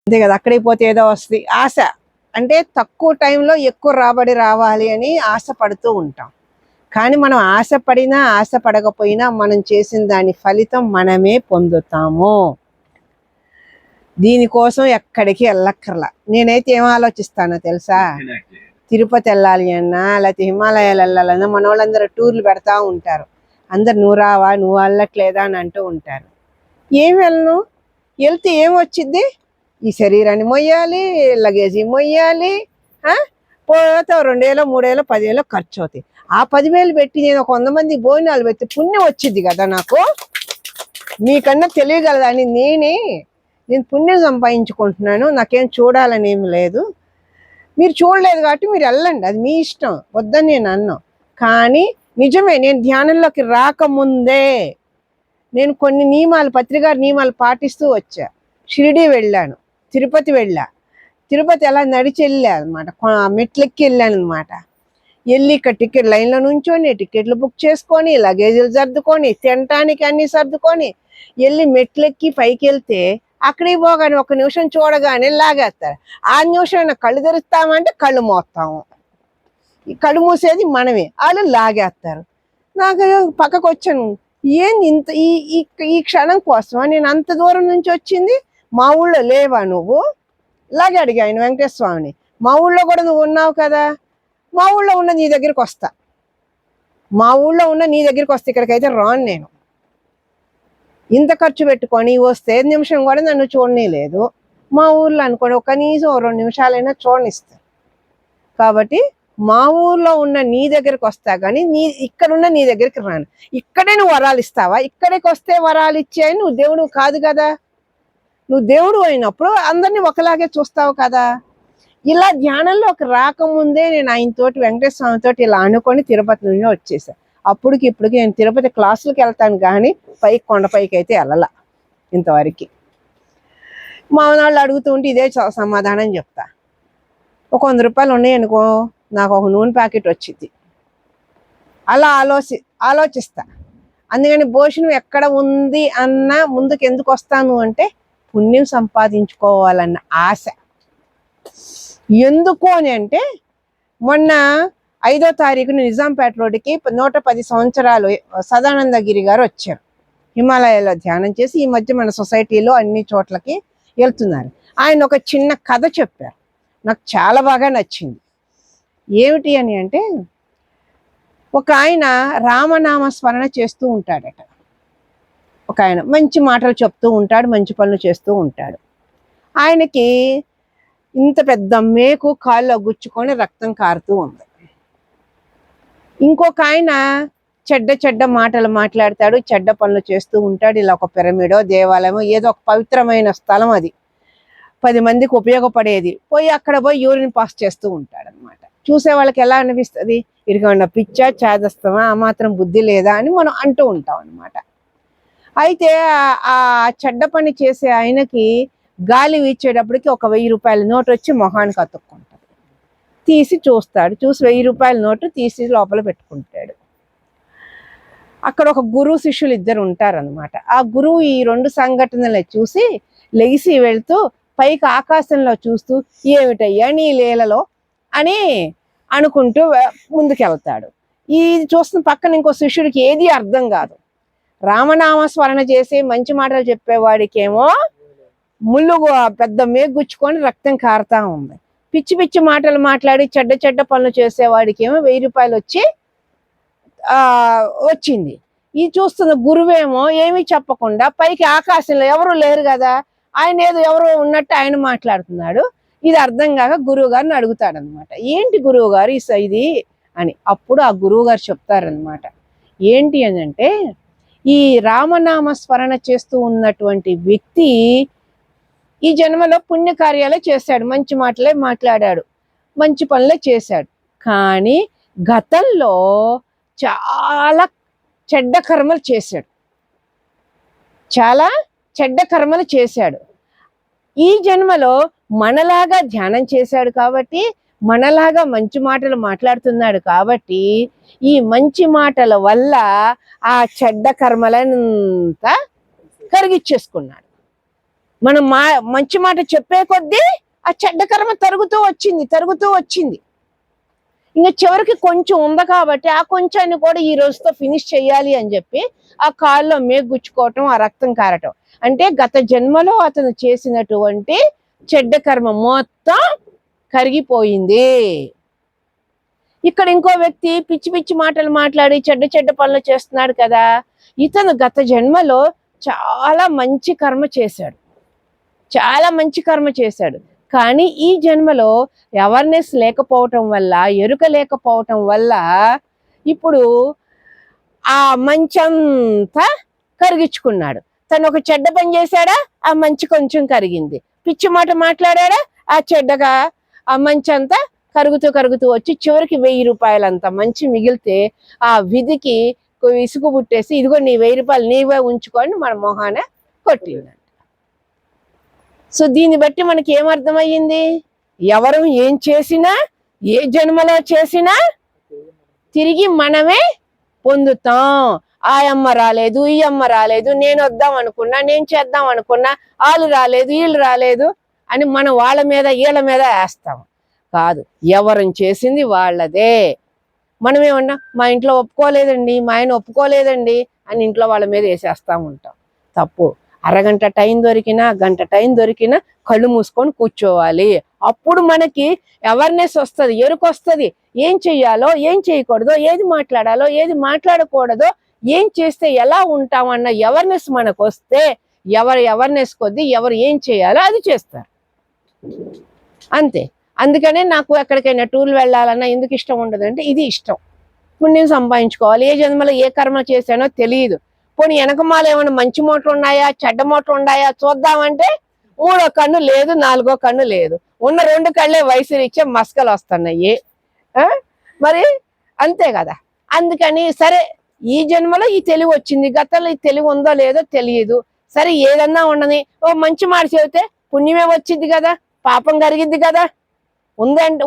అంతే కదా, అక్కడికి పోతే ఏదో వస్తుంది ఆశ. అంటే తక్కువ టైంలో ఎక్కువ రాబడి రావాలి అని ఆశపడుతూ ఉంటాం. కానీ మనం ఆశపడినా ఆశపడకపోయినా మనం చేసిన దాని ఫలితం మనమే పొందుతాము. దీనికోసం ఎక్కడికి వెళ్ళక్కర్లా. నేనైతే ఏం ఆలోచిస్తానో తెలుసా, తిరుపతి వెళ్ళాలి అన్నా లేకపోతే హిమాలయాలు వెళ్ళాలన్నా మన వాళ్ళందరూ టూర్లు పెడతా ఉంటారు. అందరు నువ్వు రావా, నువ్వు వెళ్ళట్లేదా అని అంటూ ఉంటారు. ఏం వెళ్ళను, వెళ్తే ఏమొచ్చిద్ది? ఈ శరీరాన్ని మొయ్యాలి, లగేజీ మొయ్యాలి, పోతే 2,000 3,000 10,000 ఖర్చు అవుతాయి. ఆ 10,000 పెట్టి నేను ఒక 100 మంది భోజనాలు పెట్టి పుణ్యం వచ్చింది కదా నాకు. మీకన్నా తెలియగలదని నేను పుణ్యం సంపాదించుకుంటున్నాను. నాకేం చూడాలని ఏమి లేదు. మీరు చూడలేదు కాబట్టి మీరు వెళ్ళండి, అది మీ ఇష్టం, వద్దని నేను అన్నాను. కానీ నిజమే, నేను ధ్యానంలోకి రాకముందే నేను కొన్ని నియమాలు, పత్రికారి నియమాలు పాటిస్తూ వచ్చా. షిరిడి వెళ్ళాను, తిరుపతి వెళ్ళా. తిరుపతి ఎలా నడిచి వెళ్ళా అనమాట, మెట్లెక్కి వెళ్ళాను అనమాట. వెళ్ళి ఇక్కడ టికెట్ లైన్లో నుంచొని టికెట్లు బుక్ చేసుకొని లగేజీలు సర్దుకొని తినటానికి అన్ని సర్దుకొని వెళ్ళి మెట్లెక్కి పైకి వెళ్తే అక్కడికి పోగానే 1 నిమిషం చూడగానే లాగేస్తారు. ఆ నిమిషం కళ్ళు తెరుస్తామంటే కళ్ళు మోస్తాము, ఈ కళ్ళు మూసేది మనమే, వాళ్ళు లాగేస్తారు. నాకు పక్కకు వచ్చాను, ఏంది ఇంత ఈ క్షణం కోసమా నేను అంత దూరం నుంచి వచ్చింది? మా ఊళ్ళో లేవా నువ్వు? ఇలాగే అడిగా ఆయన వెంకటేశ్వర స్వామిని. మా ఊళ్ళో కూడా నువ్వు ఉన్నావు కదా, మా ఊళ్ళో ఉన్న నీ దగ్గరికి వస్తా, మా ఊళ్ళో ఉన్న నీ దగ్గరికి వస్తే ఇక్కడికైతే రాను నేను. ఇంత ఖర్చు పెట్టుకొని వస్తే 5 నిమిషం కూడా నన్ను చూడనీలేదు. మా ఊర్లో అనుకోండి కనీసం 2 నిమిషాలైనా చూడనిస్తారు. కాబట్టి మా ఊర్లో ఉన్న నీ దగ్గరికి వస్తా కానీ ఇక్కడున్న నీ దగ్గరికి రాను. ఇక్కడే నువ్వు వరాలు ఇస్తావా? ఇక్కడికి వస్తే వరాలు ఇచ్చాయి, నువ్వు దేవుడు కాదు కదా. నువ్వు దేవుడు అయినప్పుడు అందరినీ ఒకలాగే చూస్తావు కదా. ఇలా ధ్యానంలోకి రాకముందే నేను ఆయనతోటి వెంకటేశ్వర స్వామితోటి ఇలా అనుకొని తిరుపతి నుండి వచ్చేసాను. ఇప్పటికి నేను తిరుపతి క్లాసులకు వెళ్తాను కానీ కొండపైకి అయితే వెళ్ళలా ఇంతవరకు. మా వాళ్ళు అడుగుతూ ఉంటే ఇదే సమాధానం చెప్తా. ఒక 100 రూపాయలు ఉన్నాయనుకో, నాకు ఒక నూనె ప్యాకెట్ వచ్చింది. అలా ఆలోచిస్తా. అందుకని భోజనం ఎక్కడ ఉంది అన్న ముందుకు ఎందుకు వస్తాను అంటే పుణ్యం సంపాదించుకోవాలన్న ఆశ. ఎందుకు అని అంటే మొన్న 5వ తారీఖున నిజాంపేట రోడ్డుకి 110 సంవత్సరాలు సదానందగిరి గారు వచ్చారు. హిమాలయాలో ధ్యానం చేసి ఈ మధ్య మన సొసైటీలో అన్ని చోట్లకి వెళ్తున్నారు. ఆయన ఒక చిన్న కథ చెప్పారు, నాకు చాలా బాగా నచ్చింది. ఏమిటి అని అంటే, ఒక ఆయన రామనామ స్మరణ చేస్తూ ఉంటాడట. ఒక ఆయన మంచి మాటలు చెప్తూ ఉంటాడు, మంచి పనులు చేస్తూ ఉంటాడు. ఆయనకి ఇంత పెద్ద మేకు కాల్లో గుచ్చుకొని రక్తం కారుతూ ఉంది. ఇంకొక ఆయన చెడ్డ మాటలు మాట్లాడతాడు, చెడ్డ పనులు చేస్తూ ఉంటాడు. ఇలా ఒక పిరమిడో దేవాలయమో ఏదో ఒక పవిత్రమైన స్థలం, అది 10 మందికి ఉపయోగపడేది, అక్కడ పోయి యూరిన్ పాస్ చేస్తూ ఉంటాడు అనమాట. చూసే వాళ్ళకి ఎలా అనిపిస్తుంది, ఇదిగోండి పిచ్చా చేదస్తమా, ఆ మాత్రం బుద్ధి లేదా అని మనం అంటూ ఉంటాం అనమాట. అయితే ఆ చెడ్డ పని చేసే ఆయనకి గాలి వీచేటప్పటికి ఒక 1000 రూపాయల నోటు వచ్చి మొహానికి అతుక్కుంటాడు. తీసి చూస్తాడు, చూసి 1000 రూపాయల నోటు తీసి లోపల పెట్టుకుంటాడు. అక్కడ ఒక గురువు శిష్యులు ఇద్దరు ఉంటారనమాట. ఆ గురువు ఈ 2 సంఘటనలు చూసి లెగిసి వెళ్తూ పైకి ఆకాశంలో చూస్తూ ఏమిటయ్యా నీ లీలలో అని అనుకుంటూ ముందుకెళ్తాడు. ఇది చూస్తున్న పక్కన ఇంకో శిష్యుడికి ఏది అర్థం కాదు. రామనామ స్మరణ చేసి మంచి మాటలు చెప్పేవాడికేమో ముళ్ళు పెద్ద మేగుచ్చుకొని రక్తం కారుతా ఉంది. పిచ్చి మాటలు మాట్లాడి చెడ్డ పనులు చేసేవాడికేమో 1000 రూపాయలు వచ్చింది. ఈ చూస్తున్న గురువేమో ఏమీ చెప్పకుండా పైకి ఆకాశంలో ఎవరు లేరు కదా, ఆయన ఎవరో ఉన్నట్టు ఆయన మాట్లాడుతున్నాడు. ఇది అర్థం కాక గురువు గారిని అడుగుతాడనమాట, ఏంటి గురువు గారు ఇది అని. అప్పుడు ఆ గురువు గారు చెప్తారనమాట, ఏంటి అని అంటే, ఈ రామనామ స్మరణ చేస్తూ ఉన్నటువంటి వ్యక్తి ఈ జన్మలో పుణ్యకార్యాలే చేశాడు, మంచి మాటలే మాట్లాడాడు, మంచి పనులే చేశాడు. కానీ గతంలో చాలా చెడ్డ కర్మలు చేశాడు. ఈ జన్మలో మనలాగా ధ్యానం చేశాడు కాబట్టి, మనలాగా మంచి మాటలు మాట్లాడుతున్నాడు కాబట్టి, ఈ మంచి మాటల వల్ల ఆ చెడ్డ కర్మలంతా కరిగిచ్చేసుకున్నాడు. మనం మంచి మాట చెప్పే కొద్దీ ఆ చెడ్డ కర్మ తరుగుతూ వచ్చింది. ఇంకా చివరికి కొంచెం ఉంది కాబట్టి ఆ కొంచెాన్ని కూడా ఈ రోజుతో ఫినిష్ చేయాలి అని చెప్పి ఆ కాల్లో మేగుచ్చుకోవటం, ఆ రక్తం కారటం. అంటే గత జన్మలో అతను చేసినటువంటి చెడ్డ కర్మ మొత్తం కరిగిపోయింది. ఇక్కడ ఇంకో వ్యక్తి పిచ్చి పిచ్చి మాటలు మాట్లాడి చెడ్డ పనులు చేస్తున్నాడు కదా. ఇతను గత జన్మలో చాలా మంచి కర్మ చేశాడు. కానీ ఈ జన్మలో అవేర్నెస్ లేకపోవటం వల్ల, ఎరుక లేకపోవటం వల్ల ఇప్పుడు ఆ మంచంతా కరిగించుకున్నాడు. తను ఒక చెడ్డ పని చేశాడా, ఆ మంచి కొంచెం కరిగింది. పిచ్చి మాట మాట్లాడా, ఆ చెడ్డగా ఆ మంచంతా కరుగుతూ వచ్చి చివరికి 1000 రూపాయలంత మంచి మిగిలితే ఆ విధికి ఇసుగు పుట్టేసి, ఇదిగో నీ 1000 రూపాయలు నీవే ఉంచుకొని మన మొహాన కొట్టిందంట. సో దీన్ని బట్టి మనకి ఏమర్థమయ్యింది? ఎవరు ఏం చేసినా, ఏ జన్మలో చేసినా తిరిగి మనమే పొందుతాం. ఆ అమ్మ రాలేదు, ఈ అమ్మ రాలేదు, నేను వద్దాం అనుకున్నా, నేను చేద్దాం అనుకున్నా, వాళ్ళు రాలేదు, వీళ్ళు రాలేదు అని మనం వాళ్ళ మీద వీళ్ళ మీద వేస్తాం. కాదు, ఎవరిని చేసింది వాళ్ళదే. మనం ఏమన్నా మా ఇంట్లో ఒప్పుకోలేదండి, మా ఆయన ఒప్పుకోలేదండి అని ఇంట్లో వాళ్ళ మీద వేసేస్తా ఉంటాం. తప్పు. అరగంట టైం దొరికినా, గంట టైం దొరికినా కళ్ళు మూసుకొని కూర్చోవాలి. అప్పుడు మనకి అవేర్నెస్ వస్తుంది, ఎరుకొస్తుంది. ఏం చెయ్యాలో, ఏం చేయకూడదో, ఏది మాట్లాడాలో, ఏది మాట్లాడకూడదో, ఏం చేస్తే ఎలా ఉంటామన్న అవేర్నెస్ మనకు వస్తే ఎవరి అవేర్నెస్ కొద్దీ ఎవరు ఏం చేయాలో అది చేస్తారు. అంతే. అందుకనే నాకు ఎక్కడికైనా టూర్లు వెళ్ళాలన్నా ఎందుకు ఇష్టం ఉండదంటే ఇది ఇష్టం. పుణ్యం సంపాదించుకోవాలి. ఏ జన్మలో ఏ కర్మ చేశానో తెలియదు. పోనీ వెనకమాల ఏమైనా మంచి మూటలు ఉన్నాయా, చెడ్డ మూటలు ఉన్నాయా చూద్దామంటే 3వ కన్ను లేదు, 4వ కన్ను లేదు. ఉన్న 2 కళ్ళే వయసు రీత్యా మస్కలు వస్తున్నాయి. మరి అంతే కదా. అందుకని సరే, ఈ జన్మలో ఈ తెలివి వచ్చింది, గతంలో ఈ తెలివి ఉందో లేదో తెలియదు. సరే ఏదన్నా ఉండని, ఓ మంచి మాట చెబితే పుణ్యమే వచ్చింది కదా, పాపం కరిగిద్ది కదా.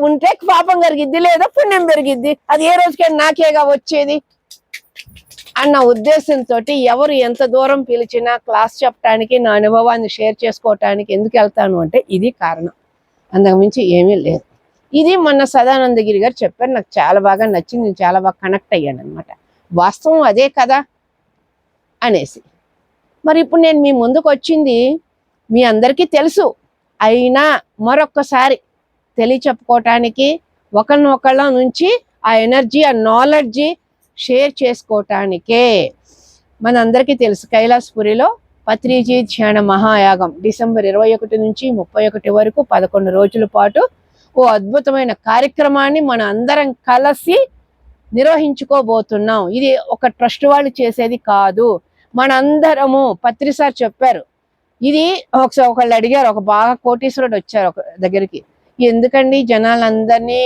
ఉంటే పాపం కరిగిద్ది, లేదా పుణ్యం పెరిగిద్ది. అది ఏ రోజుకైనా నాకేగా వచ్చేది అన్న ఉద్దేశంతో ఎవరు ఎంత దూరం పిలిచినా క్లాస్ చెప్పడానికి, నా అనుభవాన్ని షేర్ చేసుకోవటానికి ఎందుకు వెళ్తాను అంటే ఇది కారణం. అంతకుమించి ఏమీ లేదు. ఇది మొన్న సదానందగిరి గారు చెప్పారు, నాకు చాలా బాగా నచ్చింది, నేను చాలా బాగా కనెక్ట్ అయ్యాను అనమాట. వాస్తవం అదే కదా అనేసి. మరి ఇప్పుడు నేను మీ ముందుకు వచ్చింది మీ అందరికీ తెలుసు, అయినా మరొక్కసారి తెలియచెప్పుకోవటానికి, ఒకళ్ళ నుంచి ఆ ఎనర్జీ, ఆ నాలెడ్జి షేర్ చేసుకోవటానికే. మనందరికీ తెలుసు కైలాసపురిలో పత్రిజీ ధ్యాన మహాయాగం డిసెంబర్ 21 నుంచి 31 వరకు 11 రోజుల పాటు ఓ అద్భుతమైన కార్యక్రమాన్ని మన అందరం కలిసి నిర్వహించుకోబోతున్నాం. ఇది ఒక ట్రస్ట్ వాళ్ళు చేసేది కాదు, మనందరము. పత్రి సార్ చెప్పారు ఇది. ఒకళ్ళు అడిగారు, ఒక బాగా కోటీశ్వరుడు వచ్చారు ఒక దగ్గరికి, ఎందుకండి జనాలందరినీ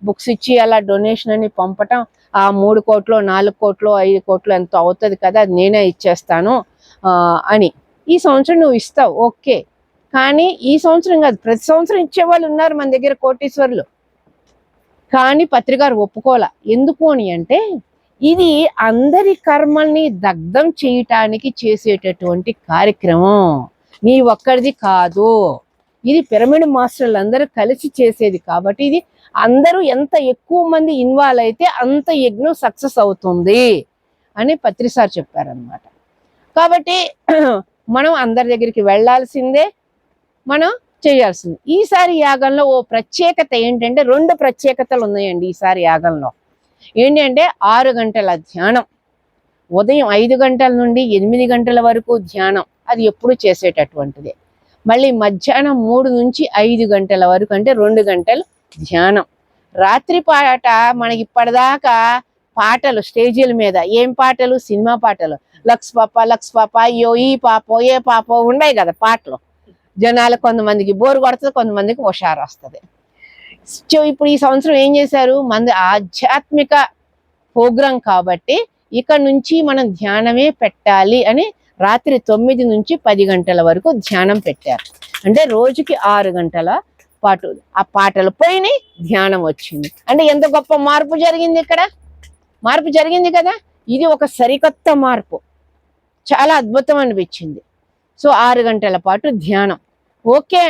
బుక్స్ ఇచ్చి అలా డొనేషన్ అని పంపటం, ఆ 3 కోట్లు 4 కోట్లు 5 కోట్లు ఎంత అవుతుంది కదా, నేనే ఇచ్చేస్తాను అని. ఈ సంవత్సరం నువ్వు ఇస్తావు, ఓకే, కానీ ఈ సంవత్సరం కాదు, ప్రతి సంవత్సరం ఇచ్చేవాళ్ళు ఉన్నారు మన దగ్గర కోటీశ్వరులు. కానీ పత్రికారు ఒప్పుకోలే. ఎందుకు అని అంటే ఇది అందరి కర్మల్ని దగ్ధం చేయటానికి చేసేటటువంటి కార్యక్రమం, నీ ఒక్కడిది కాదు. ఇది పిరమిడ్ మాస్టర్లు అందరూ కలిసి చేసేది కాబట్టి ఇది అందరూ ఎంత ఎక్కువ మంది ఇన్వాల్వ్ అయితే అంత యజ్ఞం సక్సెస్ అవుతుంది అని పత్రి సార్ చెప్పారనమాట. కాబట్టి మనం అందరి దగ్గరికి వెళ్ళాల్సిందే, మనం చేయాల్సింది. ఈసారి యాగంలో ఓ ప్రత్యేకత ఏంటంటే, 2 ప్రత్యేకతలు ఉన్నాయండి ఈసారి యాగంలో. ఏంటంటే 6 గంటల ధ్యానం, ఉదయం 5 గంటల నుండి 8 గంటల వరకు ధ్యానం, అది ఎప్పుడు చేసేటటువంటిది. మళ్ళీ మధ్యాహ్నం 3 నుంచి 5 గంటల వరకు అంటే 2 గంటలు ధ్యానం. రాత్రి పాట మనకి ఇప్పటిదాకా పాటలు స్టేజీల మీద, ఏం పాటలు, సినిమా పాటలు, లక్స్ పాప అయ్యో ఈ పాపో ఏ పాపో ఉన్నాయి కదా పాటలు. జనాలు కొంతమందికి బోరు కొడుతుంది, కొంతమందికి హుషారు వస్తుంది. సో ఇప్పుడు ఈ సంవత్సరం ఏం చేశారు, మంది ఆధ్యాత్మిక ప్రోగ్రాం కాబట్టి ఇక్కడ నుంచి మనం ధ్యానమే పెట్టాలి అని రాత్రి 9 నుంచి 10 గంటల వరకు ధ్యానం పెట్టారు. అంటే రోజుకి 6 గంటల పాటు ఆ పాటలు పోయినాయి, ధ్యానం వచ్చింది. అంటే ఎంత గొప్ప మార్పు జరిగింది ఇక్కడ, మార్పు జరిగింది కదా. ఇది ఒక సరికొత్త మార్పు, చాలా అద్భుతం అనిపించింది. సో 6 గంటల పాటు ధ్యానం. ఓకే,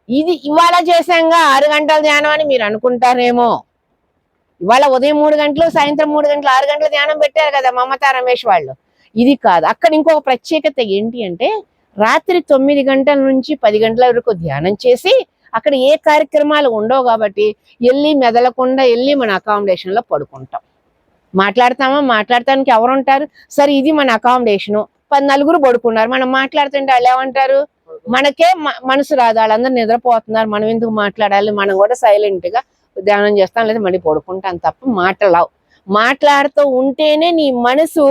ఇది ఇవాళ చేశాంగా 6 గంటల ధ్యానం అని మీరు అనుకుంటారేమో. ఇవాళ ఉదయం 3 గంటలు, సాయంత్రం 3 గంటలు, 6 గంటల ధ్యానం పెట్టారు కదా మమతా రమేష్ వాళ్ళు. ఇది కాదు. అక్కడ ఇంకొక ప్రత్యేకత ఏంటి అంటే రాత్రి 9 గంటల నుంచి 10 గంటల వరకు ధ్యానం చేసి అక్కడ ఏ కార్యక్రమాలు ఉండవు కాబట్టి వెళ్ళి మెదలకుండా వెళ్ళి మన అకామిడేషన్ లో పడుకుంటాం. మాట్లాడటానికి ఎవరు ఉంటారు? సరే, ఇది మన అకామిడేషను, 14 పడుకున్నారు. మనం మాట్లాడుతుంటే వాళ్ళు ఏమంటారు? మనకే మనసు రాదు, వాళ్ళందరూ నిద్రపోతున్నారు, మనం ఎందుకు మాట్లాడాలి? మనం కూడా సైలెంట్ గా ధ్యానం చేస్తాం, లేదా మళ్ళీ పడుకుంటాం తప్ప మాటలావు. మాట్లాడుతూ ఉంటేనే నీ మనసు,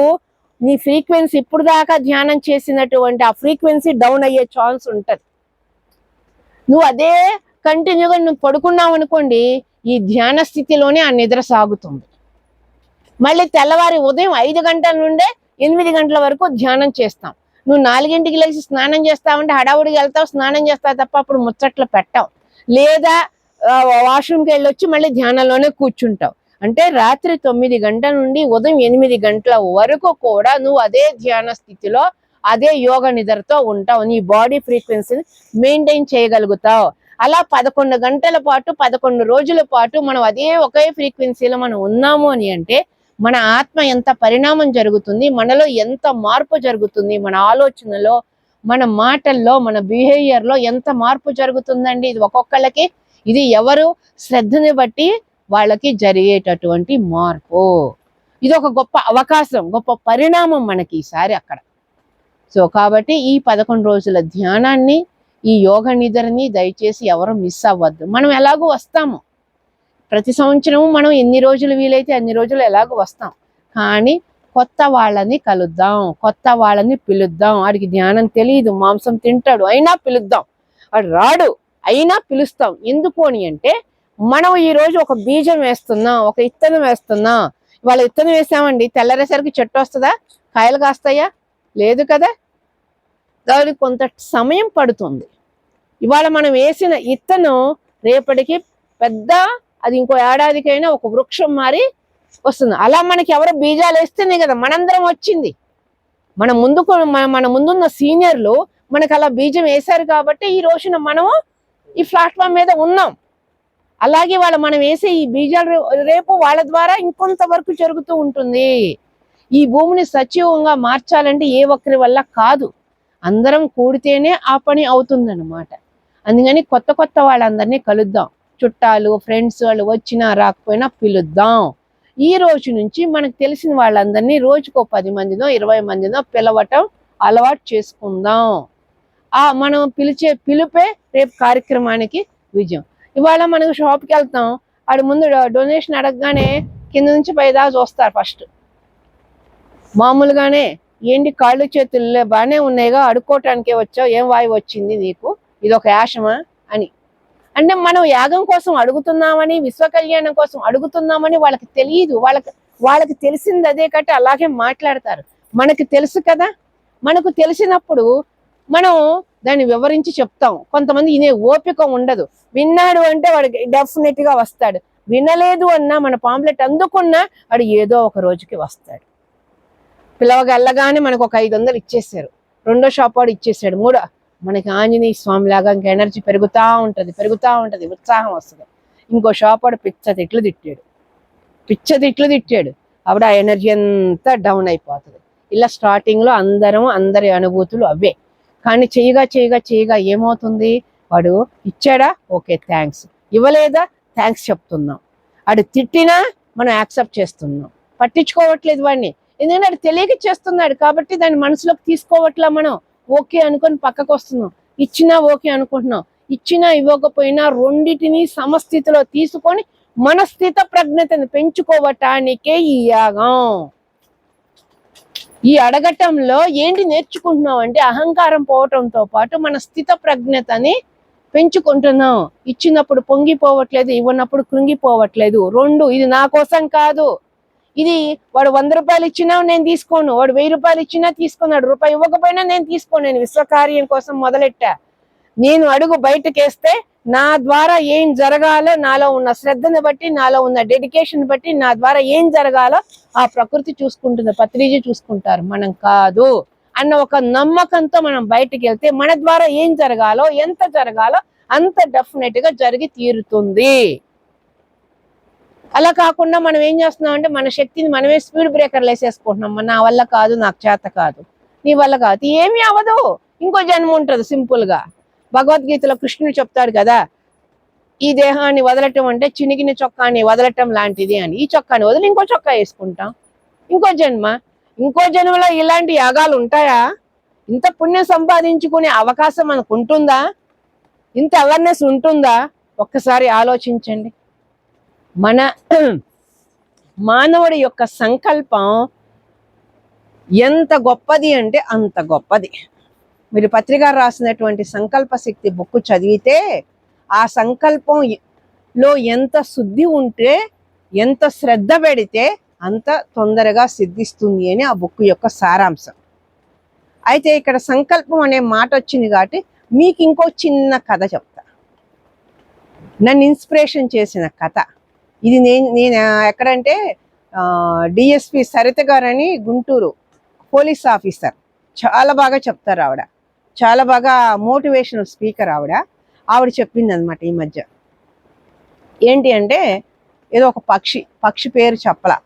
నీ ఫ్రీక్వెన్సీ ఇప్పుడు దాకా ధ్యానం చేసినటువంటి ఆ ఫ్రీక్వెన్సీ డౌన్ అయ్యే ఛాన్స్ ఉంటది. నువ్వు అదే కంటిన్యూగా నువ్వు పడుకున్నావు అనుకోండి, ఈ ధ్యాన స్థితిలోనే ఆ నిద్ర సాగుతుంది. మళ్ళీ తెల్లవారి ఉదయం 5 గంటల నుండే 8 గంటల వరకు ధ్యానం చేస్తాం. నువ్వు 4ంటికి లేచి స్నానం చేస్తావంటే హడావుడికి వెళ్తావు, స్నానం చేస్తావు తప్ప అప్పుడు ముచ్చట్లు పెట్టావు. లేదా వాష్రూమ్కి వెళ్ళొచ్చి మళ్ళీ ధ్యానంలోనే కూర్చుంటావు. అంటే రాత్రి 9 గంటల నుండి ఉదయం 8 గంటల వరకు కూడా నువ్వు అదే ధ్యాన స్థితిలో, అదే యోగ నిద్రతో ఉంటావు. నీ బాడీ ఫ్రీక్వెన్సీని మెయింటైన్ చేయగలుగుతావు. అలా 11 గంటల పాటు 11 రోజుల పాటు మనం అదే ఒకే ఫ్రీక్వెన్సీలో మనం ఉన్నాము అని అంటే మన ఆత్మ ఎంత పరిణామం జరుగుతుంది, మనలో ఎంత మార్పు జరుగుతుంది, మన ఆలోచనలో, మన మాటల్లో, మన బిహేవియర్లో ఎంత మార్పు జరుగుతుందండి. ఇది ఒక్కొక్కళ్ళకి, ఇది ఎవరు శ్రద్ధని బట్టి వాళ్ళకి జరిగేటటువంటి మార్పు. ఇది ఒక గొప్ప అవకాశం, గొప్ప పరిణామం మనకి ఈసారి అక్కడ. సో కాబట్టి ఈ 11 రోజుల ధ్యానాన్ని, ఈ యోగ నిద్రని దయచేసి ఎవరు మిస్ అవ్వద్దు. మనం ఎలాగో వస్తాము, ప్రతి సంవత్సరం మనం ఎన్ని రోజులు వీలైతే అన్ని రోజులు ఎలాగో వస్తాం. కానీ కొత్త వాళ్ళని కలుద్దాం, కొత్త వాళ్ళని పిలుద్దాం. వాడికి ధ్యానం తెలియదు, మాంసం తింటాడు, అయినా పిలుద్దాం. వాడు రాడు, అయినా పిలుస్తాం. ఎందుకు అని అంటే మనం ఈ రోజు ఒక బీజం వేస్తున్నాం, ఒక ఇత్తనం వేస్తున్నాం. ఇవాళ ఇత్తనం వేసామండి, తెల్లరేసరికి చెట్టు వస్తుందా? కాయలు కాస్తాయా? లేదు కదా. దానికి కొంత సమయం పడుతుంది. ఇవాళ మనం వేసిన ఇత్తనం రేపటికి పెద్ద, అది ఇంకో ఏడాదికైనా ఒక వృక్షం మారి వస్తుంది. అలా మనకి ఎవరో బీజాలు వేస్తేనే కదా మనందరం వచ్చింది. మన ముందున్న సీనియర్లు మనకు అలా బీజం వేశారు కాబట్టి ఈ రోజున మనము ఈ ప్లాట్ఫామ్ మీద ఉన్నాం. అలాగే మనం వేసే ఈ బీజాలు రేపు వాళ్ళ ద్వారా ఇంకొంత వరకు జరుగుతూ ఉంటుంది. ఈ భూమిని సజీవంగా మార్చాలంటే ఏ ఒక్కరి వల్ల కాదు, అందరం కూడితేనే ఆ పని అవుతుందన్నమాట. అందుకని కొత్త కొత్త వాళ్ళందరినీ కలుద్దాం. చుట్టాలు, ఫ్రెండ్స్ వాళ్ళు వచ్చినా రాకపోయినా పిలుద్దాం. ఈ రోజు నుంచి మనకు తెలిసిన వాళ్ళందరినీ రోజుకో 10 మందినో 20 మందినో పిలవటం అలవాటు చేసుకుందాం. మనం పిలిచే పిలుపే రేపు కార్యక్రమానికి విజయం. ఇవాళ మనకు షాప్కి వెళ్తాం, ఆడు ముందు డొనేషన్ అడగగానే కింద నుంచి పైదాకా చూస్తారు. ఫస్ట్ మామూలుగానే ఏంటి కాళ్ళు చేతులు బాగానే ఉన్నాయిగా, అడుక్కోవటానికే వచ్చావు, ఏం వాయి వచ్చింది నీకు, ఇది ఒక యాషమా అని. అంటే మనం యాగం కోసం అడుగుతున్నామని, విశ్వ కళ్యాణం కోసం అడుగుతున్నామని వాళ్ళకి తెలియదు. వాళ్ళకి తెలిసింది అదే కాబట్టి అలాగే మాట్లాడతారు. మనకి తెలుసు కదా. మనకు తెలిసినప్పుడు మనం దాన్ని వివరించి చెప్తాం. కొంతమంది ఇనే ఓపిక ఉండదు. విన్నాడు అంటే వాడికి డెఫినెట్ గా వస్తాడు, వినలేదు అన్నా మన పాంప్లెట్ అందుకున్నా వాడు ఏదో ఒక రోజుకి వస్తాడు. పిలవగల్లగానే మనకు ఒక 500 ఇచ్చేసారు, రెండో షాప్ వాడు ఇచ్చేసాడు, మూడో, మనకి ఆంజనేయ స్వామి లాగా ఇంకా ఎనర్జీ పెరుగుతూ ఉంటది, ఉత్సాహం వస్తుంది. ఇంకో షాప్ వాడు పిచ్చ తిట్లు తిట్టాడు, అప్పుడు ఆ ఎనర్జీ అంతా డౌన్ అయిపోతుంది. ఇలా స్టార్టింగ్ లో అందరి అనుభూతులు అవే. కానీ చేయగా ఏమవుతుంది, వాడు ఇచ్చాడా ఓకే థ్యాంక్స్, ఇవ్వలేదా థ్యాంక్స్ చెప్తున్నాం, వాడు తిట్టినా మనం యాక్సెప్ట్ చేస్తున్నాం, పట్టించుకోవట్లేదు వాడిని. ఎందుకంటే అది తెలియక చేస్తున్నాడు కాబట్టి దాన్ని మనసులోకి తీసుకోవట్లా. మనం ఓకే అనుకొని పక్కకు వస్తున్నాం, ఇచ్చినా ఓకే అనుకుంటున్నాం, ఇచ్చినా ఇవ్వకపోయినా రెండింటిని సమస్థితిలో తీసుకొని మన స్థిత ప్రజ్ఞతని పెంచుకోవటానికే ఈ యాగం. ఈ అడగటంలో ఏంటి నేర్చుకుంటున్నాం అంటే అహంకారం పోవటంతో పాటు మన స్థిత ప్రజ్ఞతని పెంచుకుంటున్నాం. ఇచ్చినప్పుడు పొంగిపోవట్లేదు, ఇవ్వనప్పుడు కృంగిపోవట్లేదు. రెండు, ఇది నా కోసం కాదు, ఇది వాడు 100 రూపాయలు ఇచ్చినా నేను తీసుకోను, వాడు 1000 రూపాయలు ఇచ్చినా తీసుకున్నాడు, రూపాయి ఇవ్వకపోయినా నేను తీసుకోను. నేను విశ్వకార్యం కోసం మొదలెట్టా. నేను అడుగు బయటకేస్తే నా ద్వారా ఏం జరగాలో, నాలో ఉన్న శ్రద్ధను బట్టి, నాలో ఉన్న డెడికేషన్ బట్టి నా ద్వారా ఏం జరగాలో ఆ ప్రకృతి చూసుకుంటుంది, పత్రిజీ చూసుకుంటారు, మనం కాదు అన్న ఒక నమ్మకంతో మనం బయటికి వెళ్తే మన ద్వారా ఏం జరగాలో ఎంత జరగాలో అంత డెఫినెట్ గా జరిగి తీరుతుంది. అలా కాకుండా మనం ఏం చేస్తున్నాం అంటే మన శక్తిని మనమే స్పీడ్ బ్రేకర్లు వేసేసుకుంటున్నాం. నా వల్ల కాదు, నాకు చేత కాదు, నీ వల్ల కాదు, ఏమీ అవ్వదు, ఇంకో జన్మ ఉంటుంది. సింపుల్ గా భగవద్గీతలో కృష్ణుడు చెప్తాడు కదా, ఈ దేహాన్ని వదలటం అంటే చినిగిన చొక్కాని వదలటం లాంటిది అని. ఈ చొక్కాని వదిలి ఇంకో చొక్కా వేసుకుంటాం, ఇంకో జన్మ. ఇంకో జన్మలో ఇలాంటి యాగాలు ఉంటాయా? ఇంత పుణ్యం సంపాదించుకునే అవకాశం మనకు ఉంటుందా? ఇంత అవేర్నెస్ ఉంటుందా? ఒక్కసారి ఆలోచించండి. మన మానవుడి యొక్క సంకల్పం ఎంత గొప్పది అంటే అంత గొప్పది. మీరు పత్రిక రాసినటువంటి సంకల్ప శక్తి బుక్ చదివితే ఆ సంకల్పంలో ఎంత శుద్ధి ఉంటే, ఎంత శ్రద్ధ పెడితే అంత తొందరగా సిద్ధిస్తుంది అని ఆ బుక్ యొక్క సారాంశం. అయితే ఇక్కడ సంకల్పం అనే మాట వచ్చింది కాబట్టి మీకు ఇంకో చిన్న కథ చెప్తా. నన్ను ఇన్స్పిరేషన్ చేసిన కథ ఇది. నేను ఎక్కడంటే డిఎస్పి సరిత గారని గుంటూరు పోలీస్ ఆఫీసర్, చాలా బాగా చెప్తారు ఆవిడ, చాలా బాగా మోటివేషనల్ స్పీకర్ ఆవిడ చెప్పింది అనమాట ఈ మధ్య. ఏంటి అంటే ఏదో ఒక పక్షి పేరు చెప్పలా.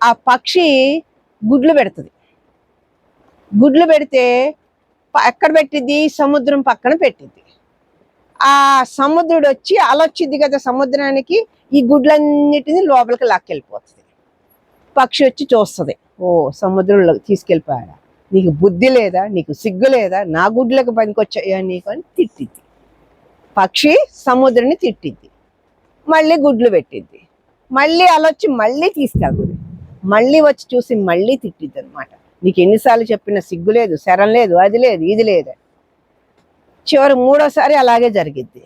ఆ పక్షి గుడ్లు పెడుతుంది. గుడ్లు పెడితే ఎక్కడ పెట్టిద్ది? సముద్రం పక్కన పెట్టిద్ది. ఆ సముద్రుడు వచ్చి అలొచ్చిద్ది కదా సముద్రానికి, ఈ గుడ్లన్నిటిని లోపలికి లాక్కెళ్ళిపోతుంది. పక్షి వచ్చి చూస్తుంది, ఓ సముద్రంలో తీసుకెళ్ళిపోయాడా, నీకు బుద్ధి లేదా, నీకు సిగ్గు లేదా, నా గుడ్లకు పనికొచ్చాయా నీకు అని తిట్టిద్ది. పక్షి సముద్రాన్ని తిట్టిద్ది, మళ్ళీ గుడ్లు పెట్టిద్ది, మళ్ళీ అలొచ్చి మళ్ళీ తీసుకెళ్తుంది, మళ్ళీ వచ్చి చూసి మళ్ళీ తిట్టిద్ది అనమాట. నీకు ఎన్నిసార్లు చెప్పినా సిగ్గు లేదు, శరం లేదు, అది లేదు, ఇది లేదు. చివరి మూడోసారి అలాగే జరిగిద్ది.